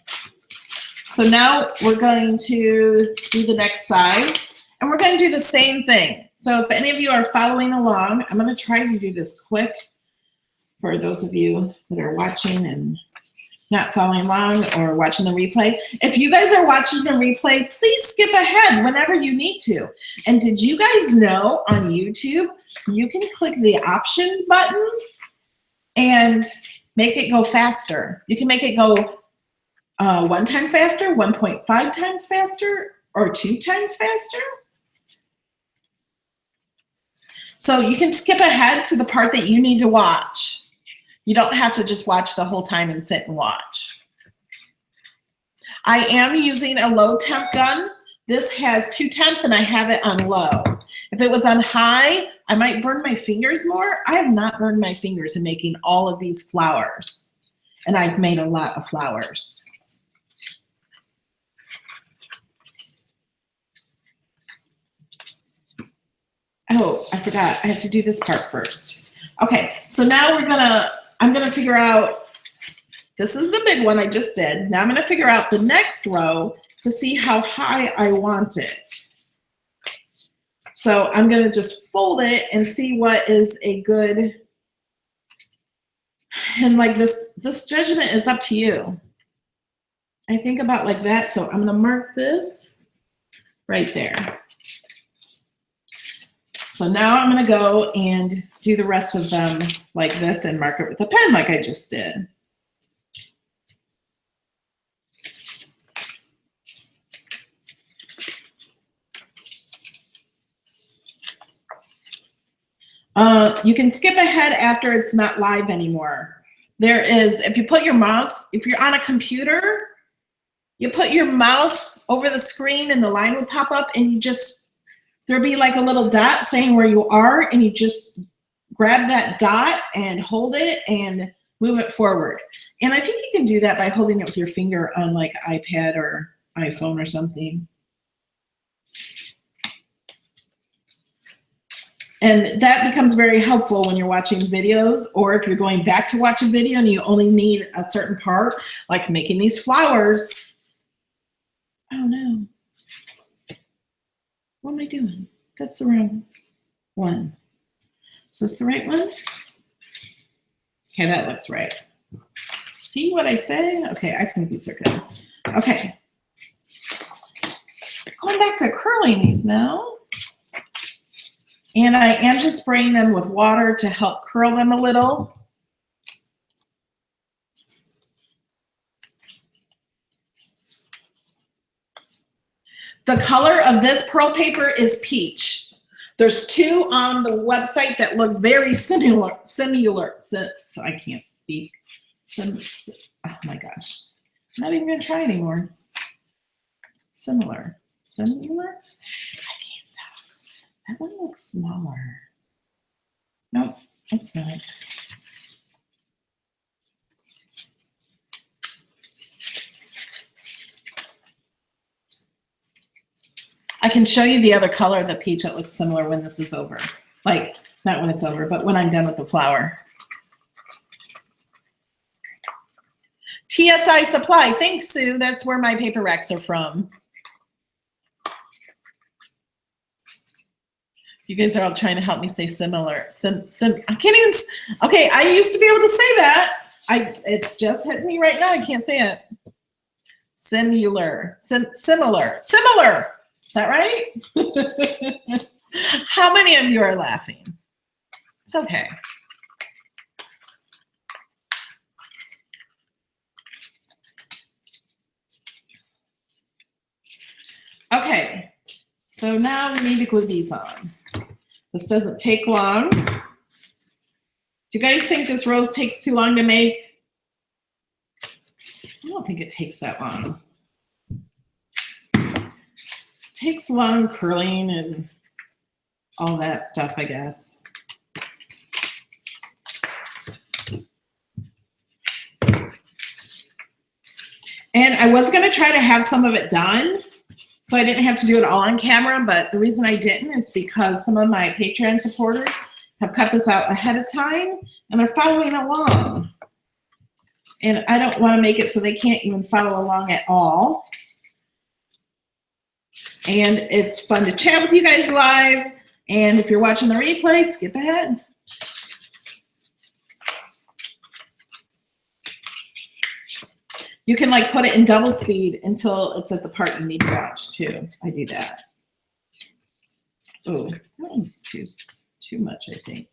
So now we're going to do the next size. And we're going to do the same thing. So if any of you are following along, I'm going to try to do this quick for those of you that are watching and not following along or watching the replay. If you guys are watching the replay, please skip ahead whenever you need to. And did you guys know on YouTube, you can click the options button and make it go faster. You can make it go 1 time faster, 1.5 times faster, or 2 times faster. So you can skip ahead to the part that you need to watch. You don't have to just watch the whole time and sit and watch. I am using a low temp gun. This has 2 temps and I have it on low. If it was on high, I might burn my fingers more. I have not burned my fingers in making all of these flowers. And I've made a lot of flowers. Oh, I forgot. I have to do this part first. Okay, so now I'm gonna figure out, this is the big one I just did. Now I'm gonna figure out the next row to see how high I want it. So I'm gonna just fold it and see what is a good, and like this judgment is up to you. I think about like that, so I'm gonna mark this right there. So now I'm gonna go and do the rest of them like this and mark it with a pen like I just did. You can skip ahead after it's not live anymore. There is, if you put your mouse, if you're on a computer, you put your mouse over the screen and the line would pop up and you just, there'll be like a little dot saying where you are and you just grab that dot and hold it and move it forward. And I think you can do that by holding it with your finger on like iPad or iPhone or something. And that becomes very helpful when you're watching videos, or if you're going back to watch a video and you only need a certain part, like making these flowers. Oh no. What am I doing? That's the wrong one. Is this the right one? Okay, that looks right. See what I say? Okay, I think these are good. Okay. Going back to curling these now. And I am just spraying them with water to help curl them a little. The color of this pearl paper is peach. There's 2 on the website that look very similar. I can't speak. Oh my gosh. I'm not even gonna try anymore. Similar. I can't tell. That one looks smaller. Nope, it's not. I can show you the other color of the peach that looks similar when this is over. Like, not when it's over, but when I'm done with the flower. TSI Supply, thanks Sue, that's where my paper racks are from. You guys are all trying to help me say similar. I can't even, okay, I used to be able to say that. It's just hitting me right now, I can't say it. Similar. Is that right? How many of you are laughing? It's okay. Okay, so now we need to glue these on. This doesn't take long. Do you guys think this rose takes too long to make? I don't think it takes that long. Takes long curling and all that stuff, I guess. And I was going to try to have some of it done so I didn't have to do it all on camera, but the reason I didn't is because some of my Patreon supporters have cut this out ahead of time and they're following along. And I don't want to make it so they can't even follow along at all. And it's fun to chat with you guys live. And if you're watching the replay, skip ahead. You can like put it in double speed until it's at the part you need to watch too. I do that. Oh, that one's too much, I think.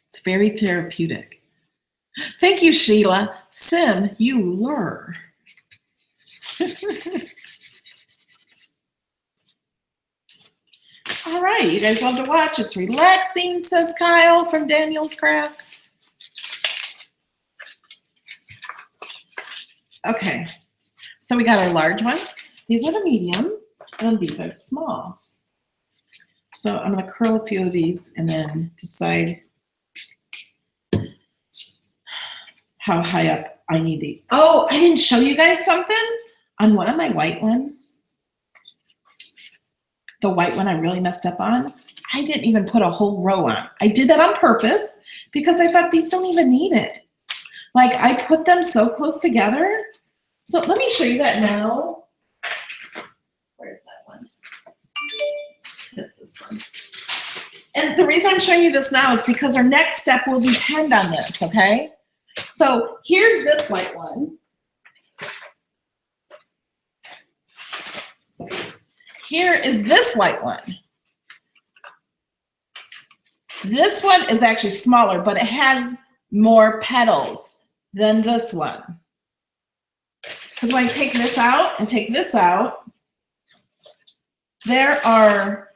It's very therapeutic. Thank you, Sheila. Sim, you lure. All right, you guys love to watch. It's relaxing, says Kyle from Daniel's Crafts. Okay, so we got our large ones. These are the medium, and these are the small. So I'm going to curl a few of these and then decide how high up I need these. Oh, I didn't show you guys something on one of my white ones. The white one I really messed up on. I didn't even put a whole row on. I did that on purpose because I thought these don't even need it. Like I put them so close together. So let me show you that now. Where is that one? It's this one. And the reason I'm showing you this now is because our next step will depend on this, okay? So here's this white one. Here is this white one. This one is actually smaller, but it has more petals than this one. Because when I take this out and take this out, there are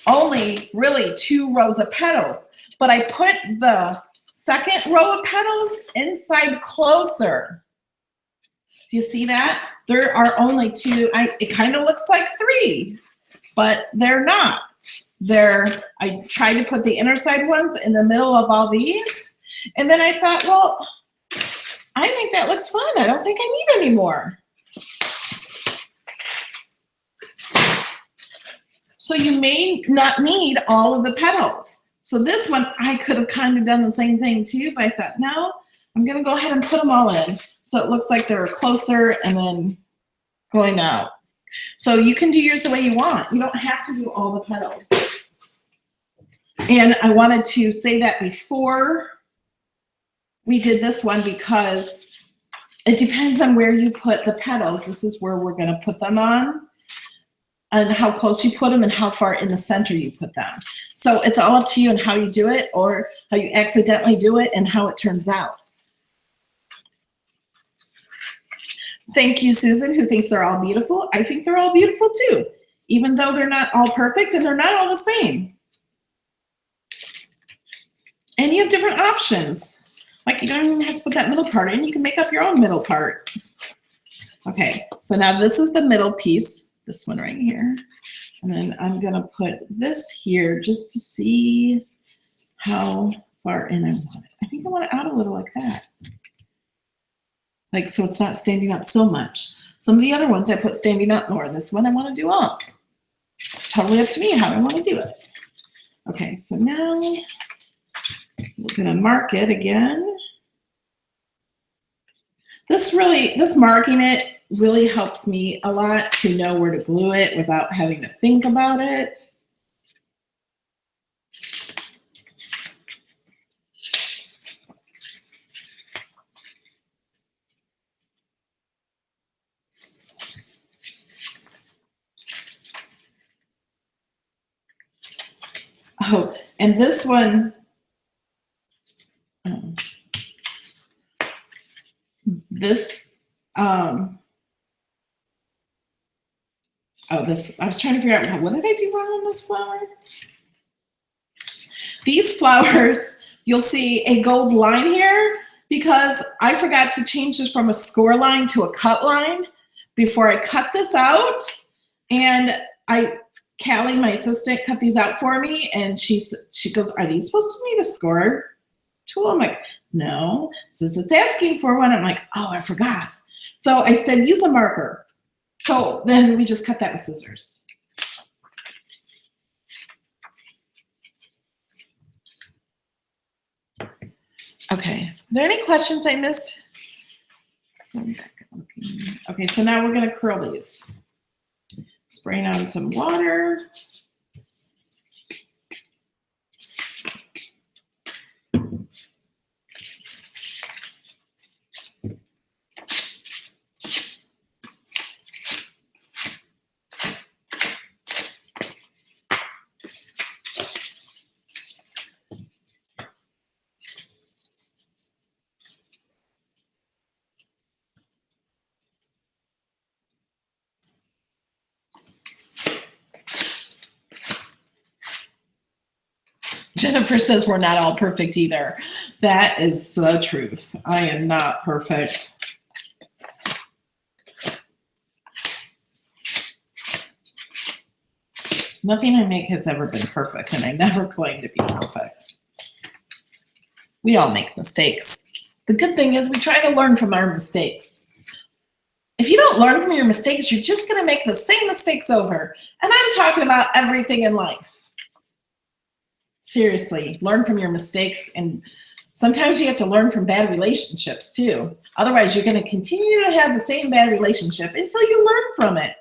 only really 2 rows of petals. But I put the second row of petals inside closer. Do you see that? There are only 2. It kind of looks like 3, but they're not. I tried to put the inner side ones in the middle of all these, and then I thought, well, I think that looks fun. I don't think I need any more. So you may not need all of the petals. So this one, I could have kind of done the same thing too, but I thought, no, I'm going to go ahead and put them all in. So it looks like they're closer and then going out. So you can do yours the way you want. You don't have to do all the petals. And I wanted to say that before we did this one because it depends on where you put the petals. This is where we're going to put them on, and how close you put them and how far in the center you put them. So it's all up to you and how you do it, or how you accidentally do it and how it turns out. Thank you, Susan, who thinks they're all beautiful. I think they're all beautiful too, even though they're not all perfect and they're not all the same. And you have different options. Like you don't even have to put that middle part in. You can make up your own middle part. Okay, so now this is the middle piece, this one right here. And then I'm gonna put this here just to see how far in I want it. I think I want it out a little like that. Like, so it's not standing up so much. Some of the other ones I put standing up more. This one I want to do up. Totally up to me how I want to do it. Okay, so now we're going to mark it again. This marking it really helps me a lot to know where to glue it without having to think about it. Oh, and this one, I was trying to figure out, what did I do wrong on this flower? These flowers, you'll see a gold line here because I forgot to change this from a score line to a cut line before I cut this out. And Callie, my assistant, cut these out for me, and she goes, "Are these supposed to be the score tool?" I'm like, "No." Since it's asking for one, I'm like, "Oh, I forgot." So I said, "Use a marker." So then we just cut that with scissors. Okay, are there any questions I missed? Okay, so now we're gonna curl these. Spraying on some water. Jennifer says we're not all perfect either. That is the truth. I am not perfect. Nothing I make has ever been perfect, and I never claim to be perfect. We all make mistakes. The good thing is we try to learn from our mistakes. If you don't learn from your mistakes, you're just going to make the same mistakes over. And I'm talking about everything in life. Seriously, learn from your mistakes, and sometimes you have to learn from bad relationships too. Otherwise, you're going to continue to have the same bad relationship until you learn from it.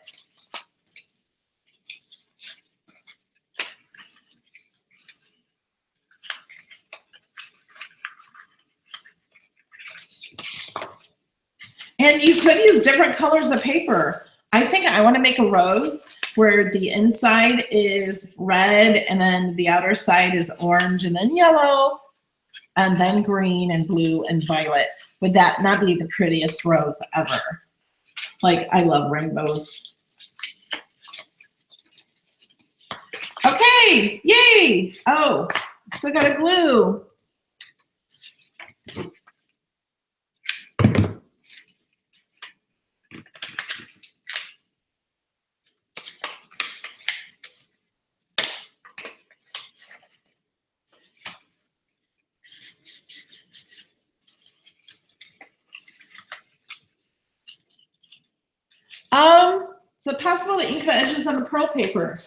And you could use different colors of paper. I think I want to make a rose where the inside is red and then the outer side is orange and then yellow and then green and blue and violet. Would that not be the prettiest rose ever? Like, I love rainbows. Okay, yay! Oh, still got to glue. Is it possible to ink the edges on the pearl paper?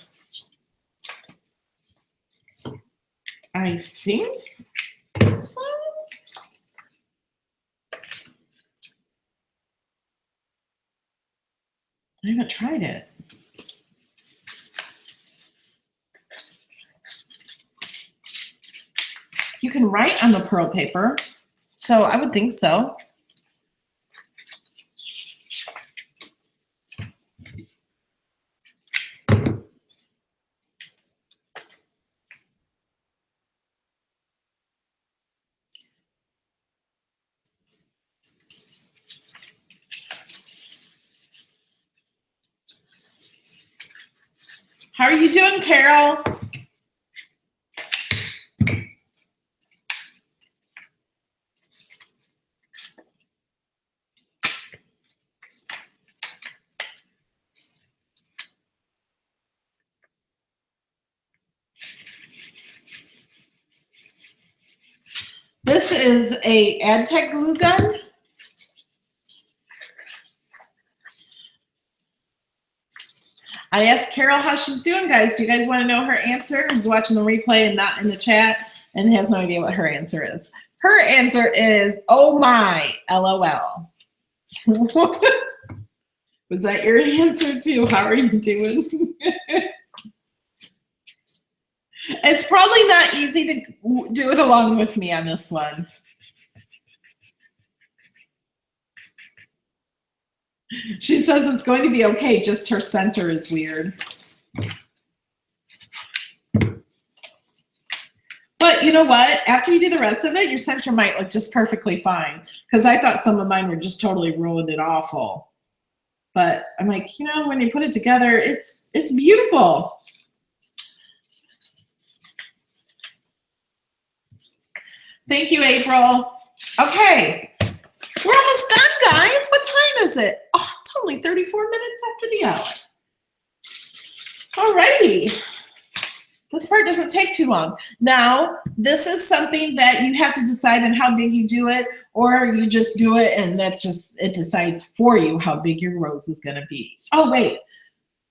I think so. I haven't tried it. You can write on the pearl paper, so I would think so. How are you doing, Carol? This is a AdTech glue gun. I asked Carol how she's doing, guys. Do you guys want to know her answer? Who's watching the replay and not in the chat and has no idea what her answer is? Her answer is, oh my, LOL. Was that your answer too? How are you doing? It's probably not easy to do it along with me on this one. She says it's going to be okay, just her center is weird. But you know what? After you do the rest of it, your center might look just perfectly fine. Because I thought some of mine were just totally ruined and awful. But I'm like, you know, when you put it together, it's beautiful. Thank you, April. Okay. We're almost done, guys. What time is it? Oh, it's only 34 minutes after the hour. All righty. This part doesn't take too long. Now, this is something that you have to decide on how big you do it, or you just do it and it decides for you how big your rose is going to be. Oh, wait.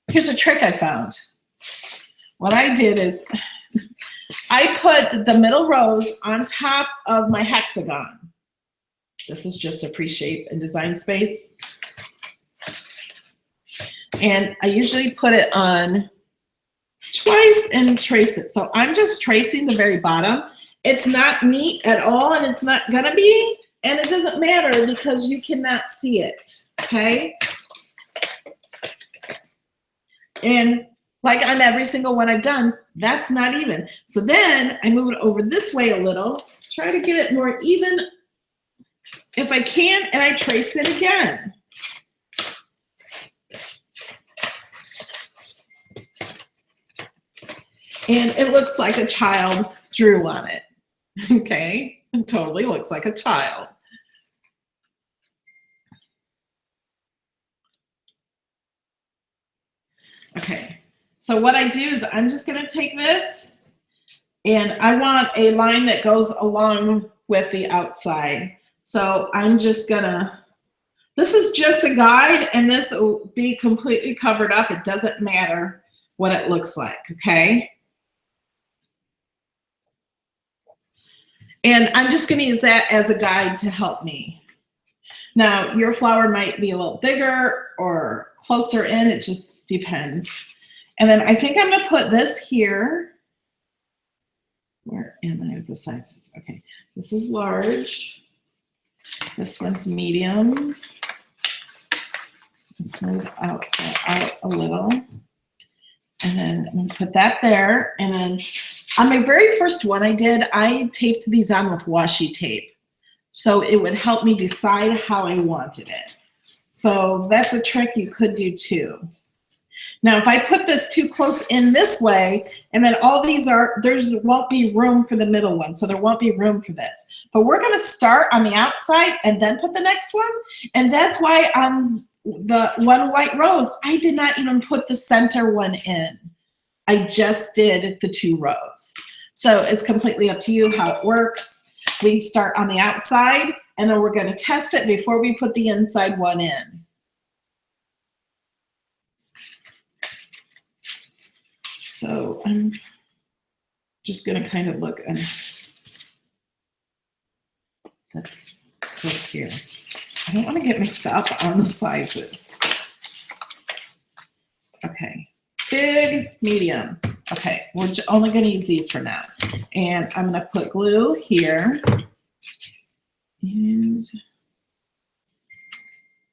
Here's a trick I found. What I did is I put the middle rose on top of my hexagon. This is just a pre-shape and design space. And I usually put it on twice and trace it. So I'm just tracing the very bottom. It's not neat at all, and it's not gonna be, and it doesn't matter because you cannot see it, okay? And like on every single one I've done, that's not even. So then I move it over this way a little, try to get it more even if I can, and I trace it again. And it looks like a child drew on it, okay? It totally looks like a child. Okay, so what I do is I'm just gonna take this, and I want a line that goes along with the outside. So I'm just gonna, this is just a guide, and this will be completely covered up. It doesn't matter what it looks like, okay? And I'm just gonna use that as a guide to help me. Now, your flower might be a little bigger or closer in, it just depends. And then I think I'm gonna put this here. Where am I with the sizes? Okay, this is large. This one's medium. Smooth out a little. And then I'm gonna put that there. And then on my very first one I taped these on with washi tape. So it would help me decide how I wanted it. So that's a trick you could do too. Now, if I put this too close in this way, and then all these there won't be room for the middle one, so there won't be room for this. But we're gonna start on the outside and then put the next one. And that's why on the one white rose, I did not even put the center one in. I just did the 2 rows. So it's completely up to you how it works. We start on the outside, and then we're gonna test it before we put the inside one in. So I'm just gonna kind of look, and that's here. I don't wanna get mixed up on the sizes. Okay, big, medium. Okay, we're only gonna use these for now. And I'm gonna put glue here. And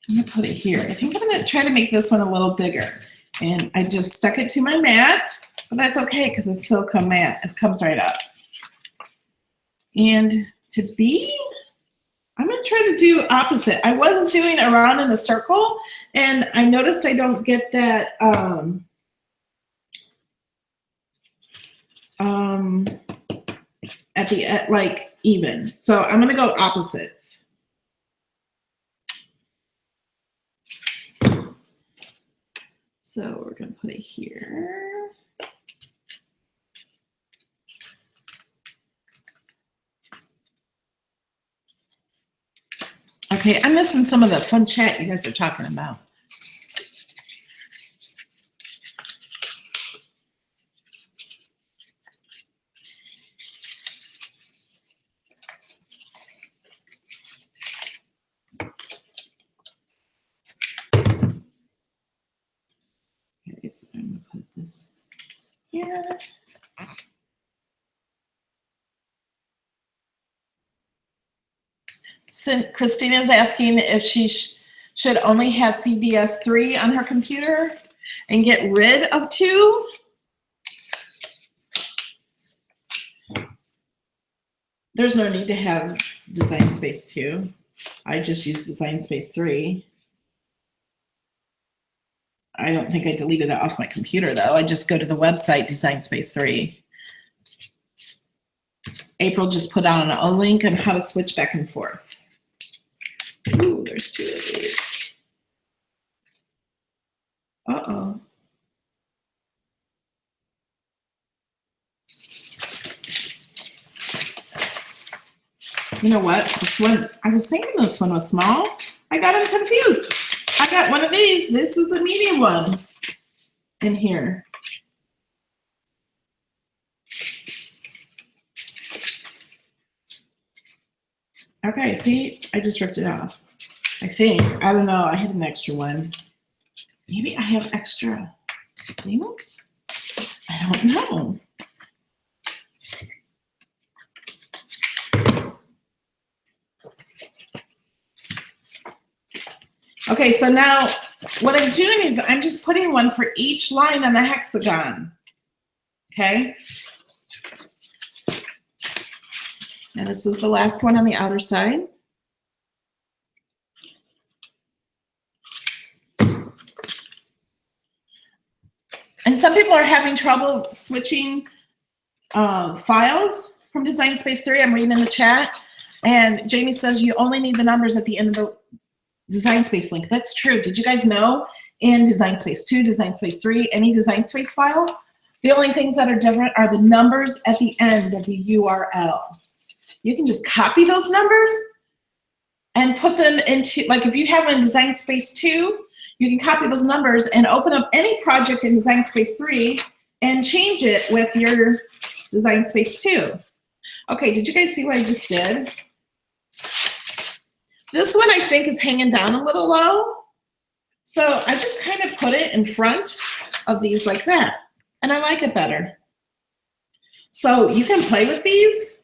I'm gonna put it here. I think I'm gonna try to make this one a little bigger. And I just stuck it to my mat, but that's okay because it's silicone mat. It comes right up. And I'm gonna try to do opposite. I was doing around in a circle, and I noticed I don't get that at the end, like even. So I'm gonna go opposites. So we're gonna put it here. Okay, I'm missing some of the fun chat you guys are talking about. Okay, so I'm gonna put this here. Christina's asking if she should only have CDS3 on her computer and get rid of 2. There's no need to have Design Space 2. I just use Design Space 3. I don't think I deleted it off my computer though. I just go to the website, Design Space 3. April just put out a link on how to switch back and forth. Ooh, there's 2 of these. Uh-oh. You know what? This one, I was thinking this one was small. I got them confused. I got one of these. This is a medium one in here. Okay, see, I just ripped it off. I think, I don't know, I had an extra one. Maybe I have extra things? I don't know. Okay, so now what I'm doing is I'm just putting one for each line on the hexagon. Okay? And this is the last one on the outer side. And some people are having trouble switching files from Design Space 3. I'm reading in the chat. And Jamie says you only need the numbers at the end of the Design Space link. That's true. Did you guys know in Design Space 2, Design Space 3, any Design Space file, the only things that are different are the numbers at the end of the URL. You can just copy those numbers and put them into, like if you have in Design Space 2, you can copy those numbers and open up any project in Design Space 3 and change it with your Design Space 2. Okay, did you guys see what I just did? This one I think is hanging down a little low. So I just kind of put it in front of these like that. And I like it better. So you can play with these.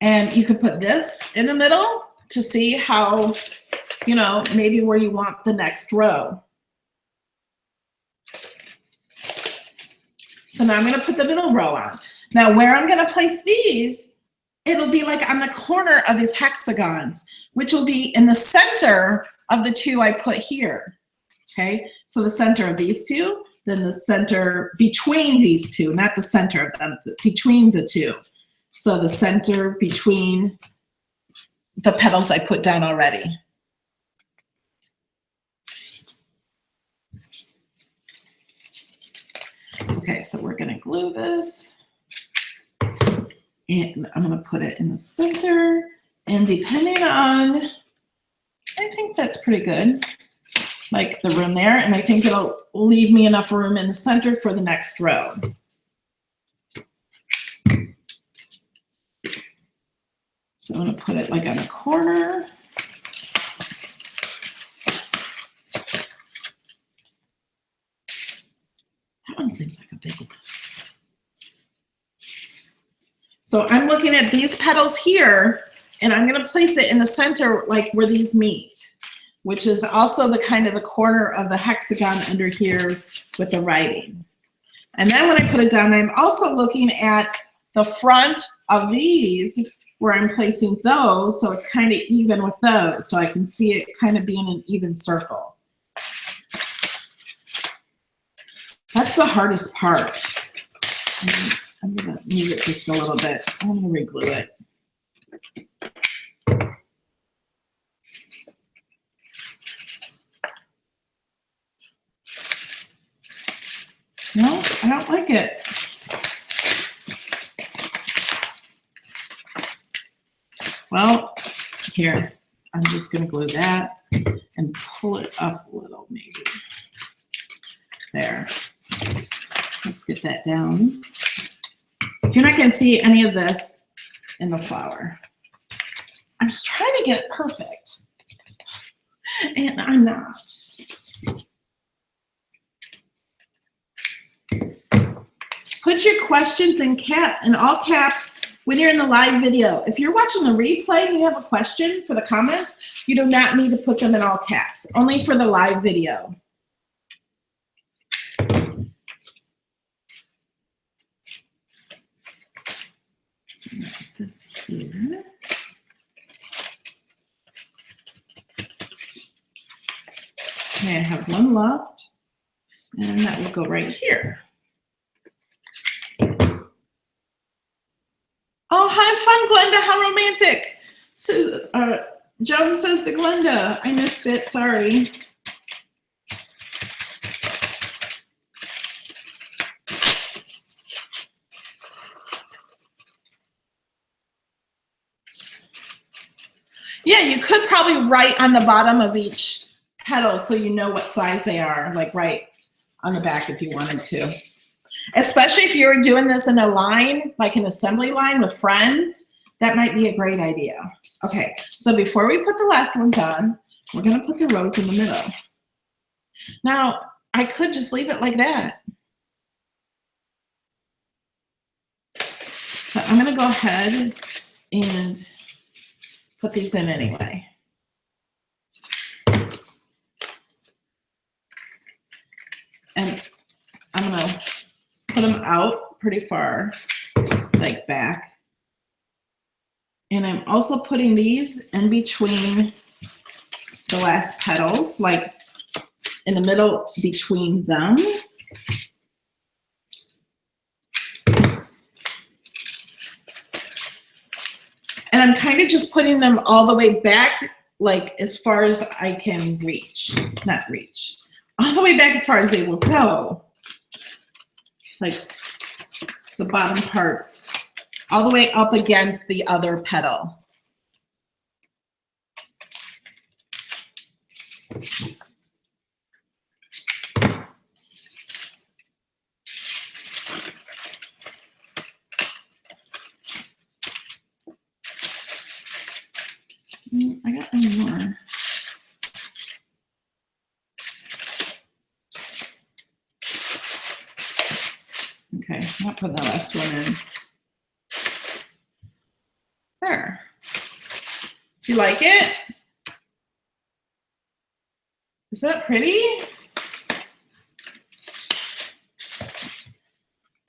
And you can put this in the middle to see how, you know, maybe where you want the next row. So now I'm going to put the middle row on. Now where I'm going to place these, it'll be like on the corner of these hexagons, which will be in the center of the two I put here. Okay, so the center of these two, then the center between these two, not the center of them, between the two. So the center between the petals I put down already. Okay, so we're gonna glue this. And I'm gonna put it in the center. And depending on, I think that's pretty good. Like the room there. And I think it'll leave me enough room in the center for the next row. So I'm going to put it like on a corner. That one seems like a big one. So I'm looking at these petals here, and I'm going to place it in the center like where these meet, which is also the kind of the corner of the hexagon under here with the writing. And then when I put it down, I'm also looking at the front of these where I'm placing those, so it's kind of even with those, so I can see it kind of being an even circle. That's the hardest part. I'm gonna move it just a little bit. I'm gonna re-glue it. No, I don't like it. Well, here, I'm just going to glue that and pull it up a little, maybe. There. Let's get that down. You're not going to see any of this in the flower. I'm just trying to get it perfect. And I'm not. Put your questions in all caps when you're in the live video. If you're watching the replay and you have a question for the comments, you do not need to put them in all caps, only for the live video. So I'm gonna put this here. Okay, I have one left, and that will go right here. Oh, have fun, Glenda. How romantic. Joan says to Glenda, I missed it. Sorry. Yeah, you could probably write on the bottom of each petal so you know what size they are, like right on the back if you wanted to. Especially if you were doing this in a line, like an assembly line with friends, That might be a great idea. Okay, so before we put the last ones on, we're going to put the rose in the middle. Now, I could just leave it like that. But I'm going to go ahead and put these in anyway. And I'm going to put them out pretty far, like back. And I'm also putting these in between the last petals, like in the middle between them. And I'm kind of just putting them all the way back, like as far as I can reach. Not reach. All the way back as far as they will go. Like the bottom parts. All the way up against the other petal. I got one more. Okay, I'll put the last one in. There. Do you like it? Is that pretty?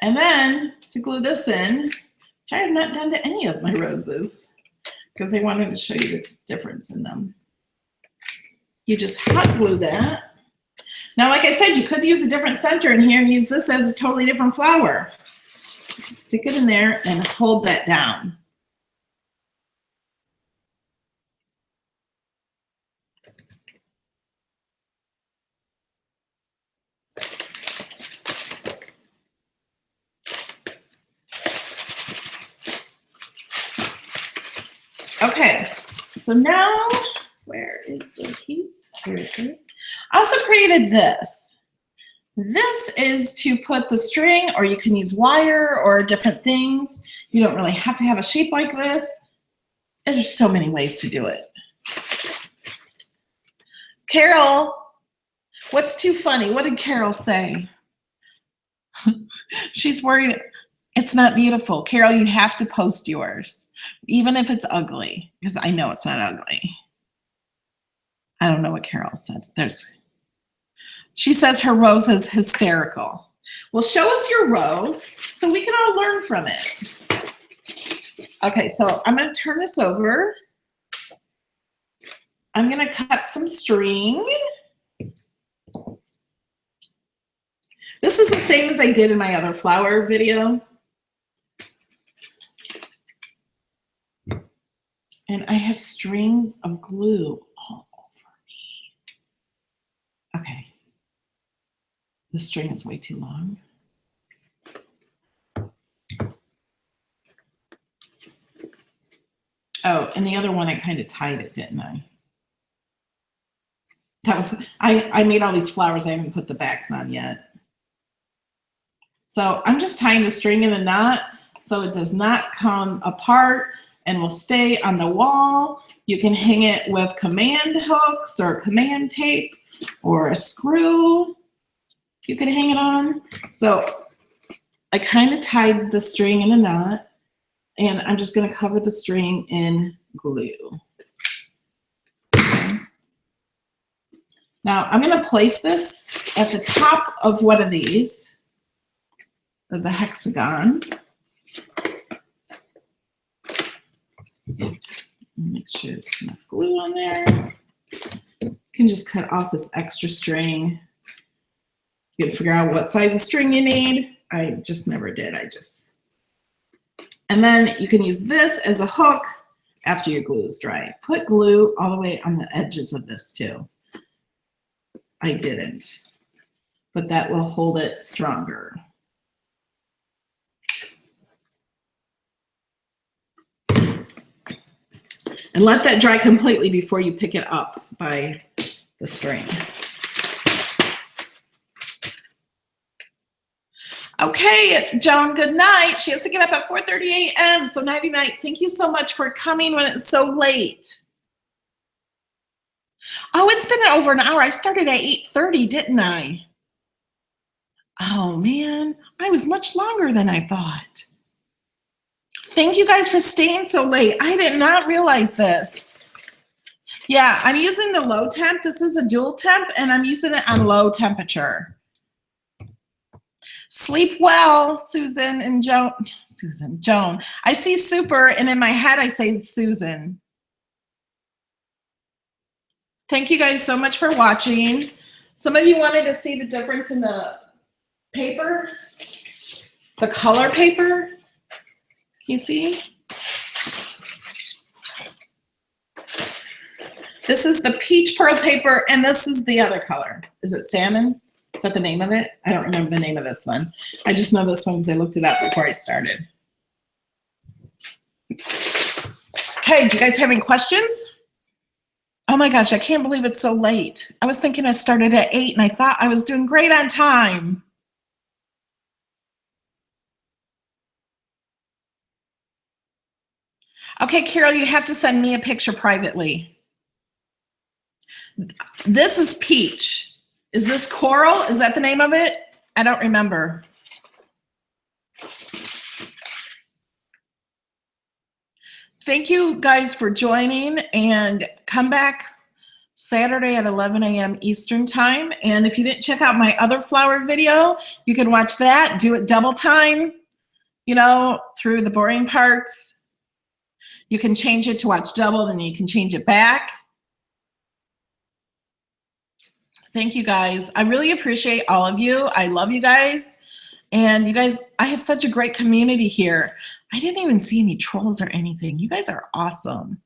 And then to glue this in, which I have not done to any of my roses, because I wanted to show you the difference in them. You just hot glue that. Now, like I said, you could use a different center in here and use this as a totally different flower. Stick it in there and hold that down. Okay, so now, where is the piece? Here it is. I also created this. This is to put the string, or you can use wire or different things. You don't really have to have a shape like this. There's so many ways to do it. Carol, what's too funny? What did Carol say? She's worried it's not beautiful. Carol, you have to post yours, even if it's ugly, because I know it's not ugly. I don't know what Carol said. She says her rose is hysterical. Well, show us your rose so we can all learn from it. Okay, so I'm going to turn this over. I'm going to cut some string. This is the same as I did in my other flower video. And I have strings of glue all over me. Okay. The string is way too long. Oh, and the other one, I kind of tied it, didn't I? That was, I made all these flowers. I haven't put the backs on yet. So I'm just tying the string in a knot so it does not come apart and will stay on the wall. You can hang it with command hooks or command tape or a screw. You can hang it on. So I kind of tied the string in a knot, and I'm just going to cover the string in glue. Okay. Now I'm going to place this at the top of one of these, of the hexagon. Make sure there's enough glue on there. You can just cut off this extra string. You can figure out what size of string you need. I just never did. And then you can use this as a hook after your glue is dry. Put glue all the way on the edges of this too. I didn't, but that will hold it stronger. And let that dry completely before you pick it up by the string. Okay, Joan, good night. She has to get up at 4:30 a.m. So nighty night. Thank you so much for coming when it's so late. Oh, it's been over an hour. I started at 8:30, didn't I? Oh man, I was much longer than I thought. Thank you guys for staying so late. I did not realize this. Yeah, I'm using the low temp. This is a dual temp, and I'm using it on low temperature. Sleep well, Susan and Joan. Joan. I see super, and in my head I say Susan. Thank you guys so much for watching. Some of you wanted to see the difference in the paper, the color paper. Can you see? This is the peach pearl paper, and this is the other color. Is it salmon? Is that the name of it? I don't remember the name of this one. I just know this one because I looked it up before I started. Okay, do you guys have any questions? Oh my gosh, I can't believe it's so late. I was thinking I started at 8 and I thought I was doing great on time. Okay, Carol, you have to send me a picture privately. This is peach. Is this coral? Is that the name of it? I don't remember. Thank you guys for joining, and come back Saturday at 11 a.m. Eastern time. And if you didn't check out my other flower video, you can watch that. Do it double time, you know, through the boring parts. You can change it to watch double, then you can change it back. Thank you guys. I really appreciate all of you. I love you guys. And you guys, I have such a great community here. I didn't even see any trolls or anything. You guys are awesome.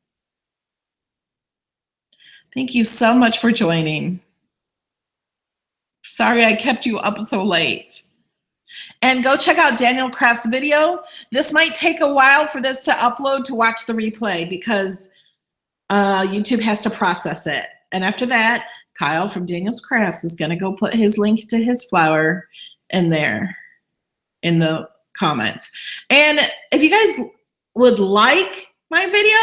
Thank you so much for joining. Sorry I kept you up so late. And go check out Daniel Craft's video. This might take a while for this to upload to watch the replay because YouTube has to process it. And after that, Kyle from Daniel's Crafts is going to go put his link to his flower in there in the comments. And if you guys would like my video,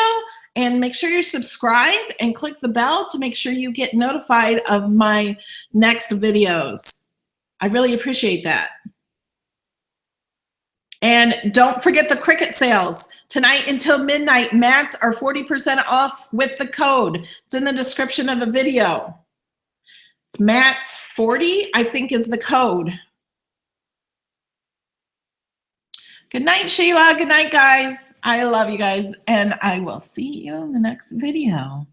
and make sure you're subscribed and click the bell to make sure you get notified of my next videos. I really appreciate that. And don't forget the Cricut sales. Tonight until midnight, mats are 40% off with the code. It's in the description of the video. It's mats 40, I think is the code. Good night, Sheila. Good night, guys. I love you guys, and I will see you in the next video.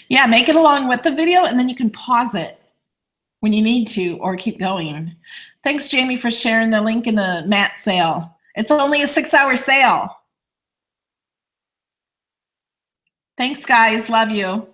Yeah, make it along with the video, and then you can pause it when you need to or keep going. Thanks, Jamie, for sharing the link in the mat sale. It's only a 6-hour sale. Thanks, guys. Love you.